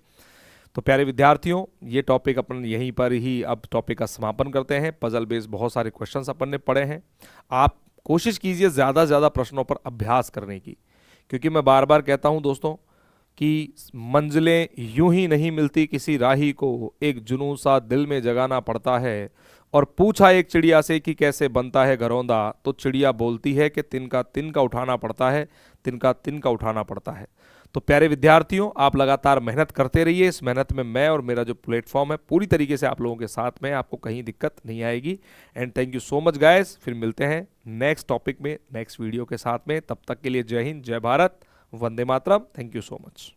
तो प्यारे विद्यार्थियों, ये टॉपिक अपन यहीं पर ही अब टॉपिक का समापन करते हैं। पजल बेस्ड बहुत सारे क्वेश्चंस अपन ने पढ़े हैं। आप कोशिश कीजिए ज़्यादा से ज़्यादा प्रश्नों पर अभ्यास करने की, क्योंकि मैं बार बार कहता हूं दोस्तों कि मंजिलें यूं ही नहीं मिलती किसी राही को, एक जुनून सा दिल में जगाना पड़ता है। और पूछा एक चिड़िया से कि कैसे बनता है घरौंदा, तो चिड़िया बोलती है कि तिनका तिनका उठाना पड़ता है, तिनका तिनका उठाना पड़ता है। तो प्यारे विद्यार्थियों, आप लगातार मेहनत करते रहिए। इस मेहनत में मैं और मेरा जो प्लेटफॉर्म है पूरी तरीके से आप लोगों के साथ में, आपको कहीं दिक्कत नहीं आएगी। And thank you so much guys. फिर मिलते हैं नेक्स्ट टॉपिक में, नेक्स्ट वीडियो के साथ में। तब तक के लिए जय हिंद, जय भारत, वंदे मातरम। Thank you so much.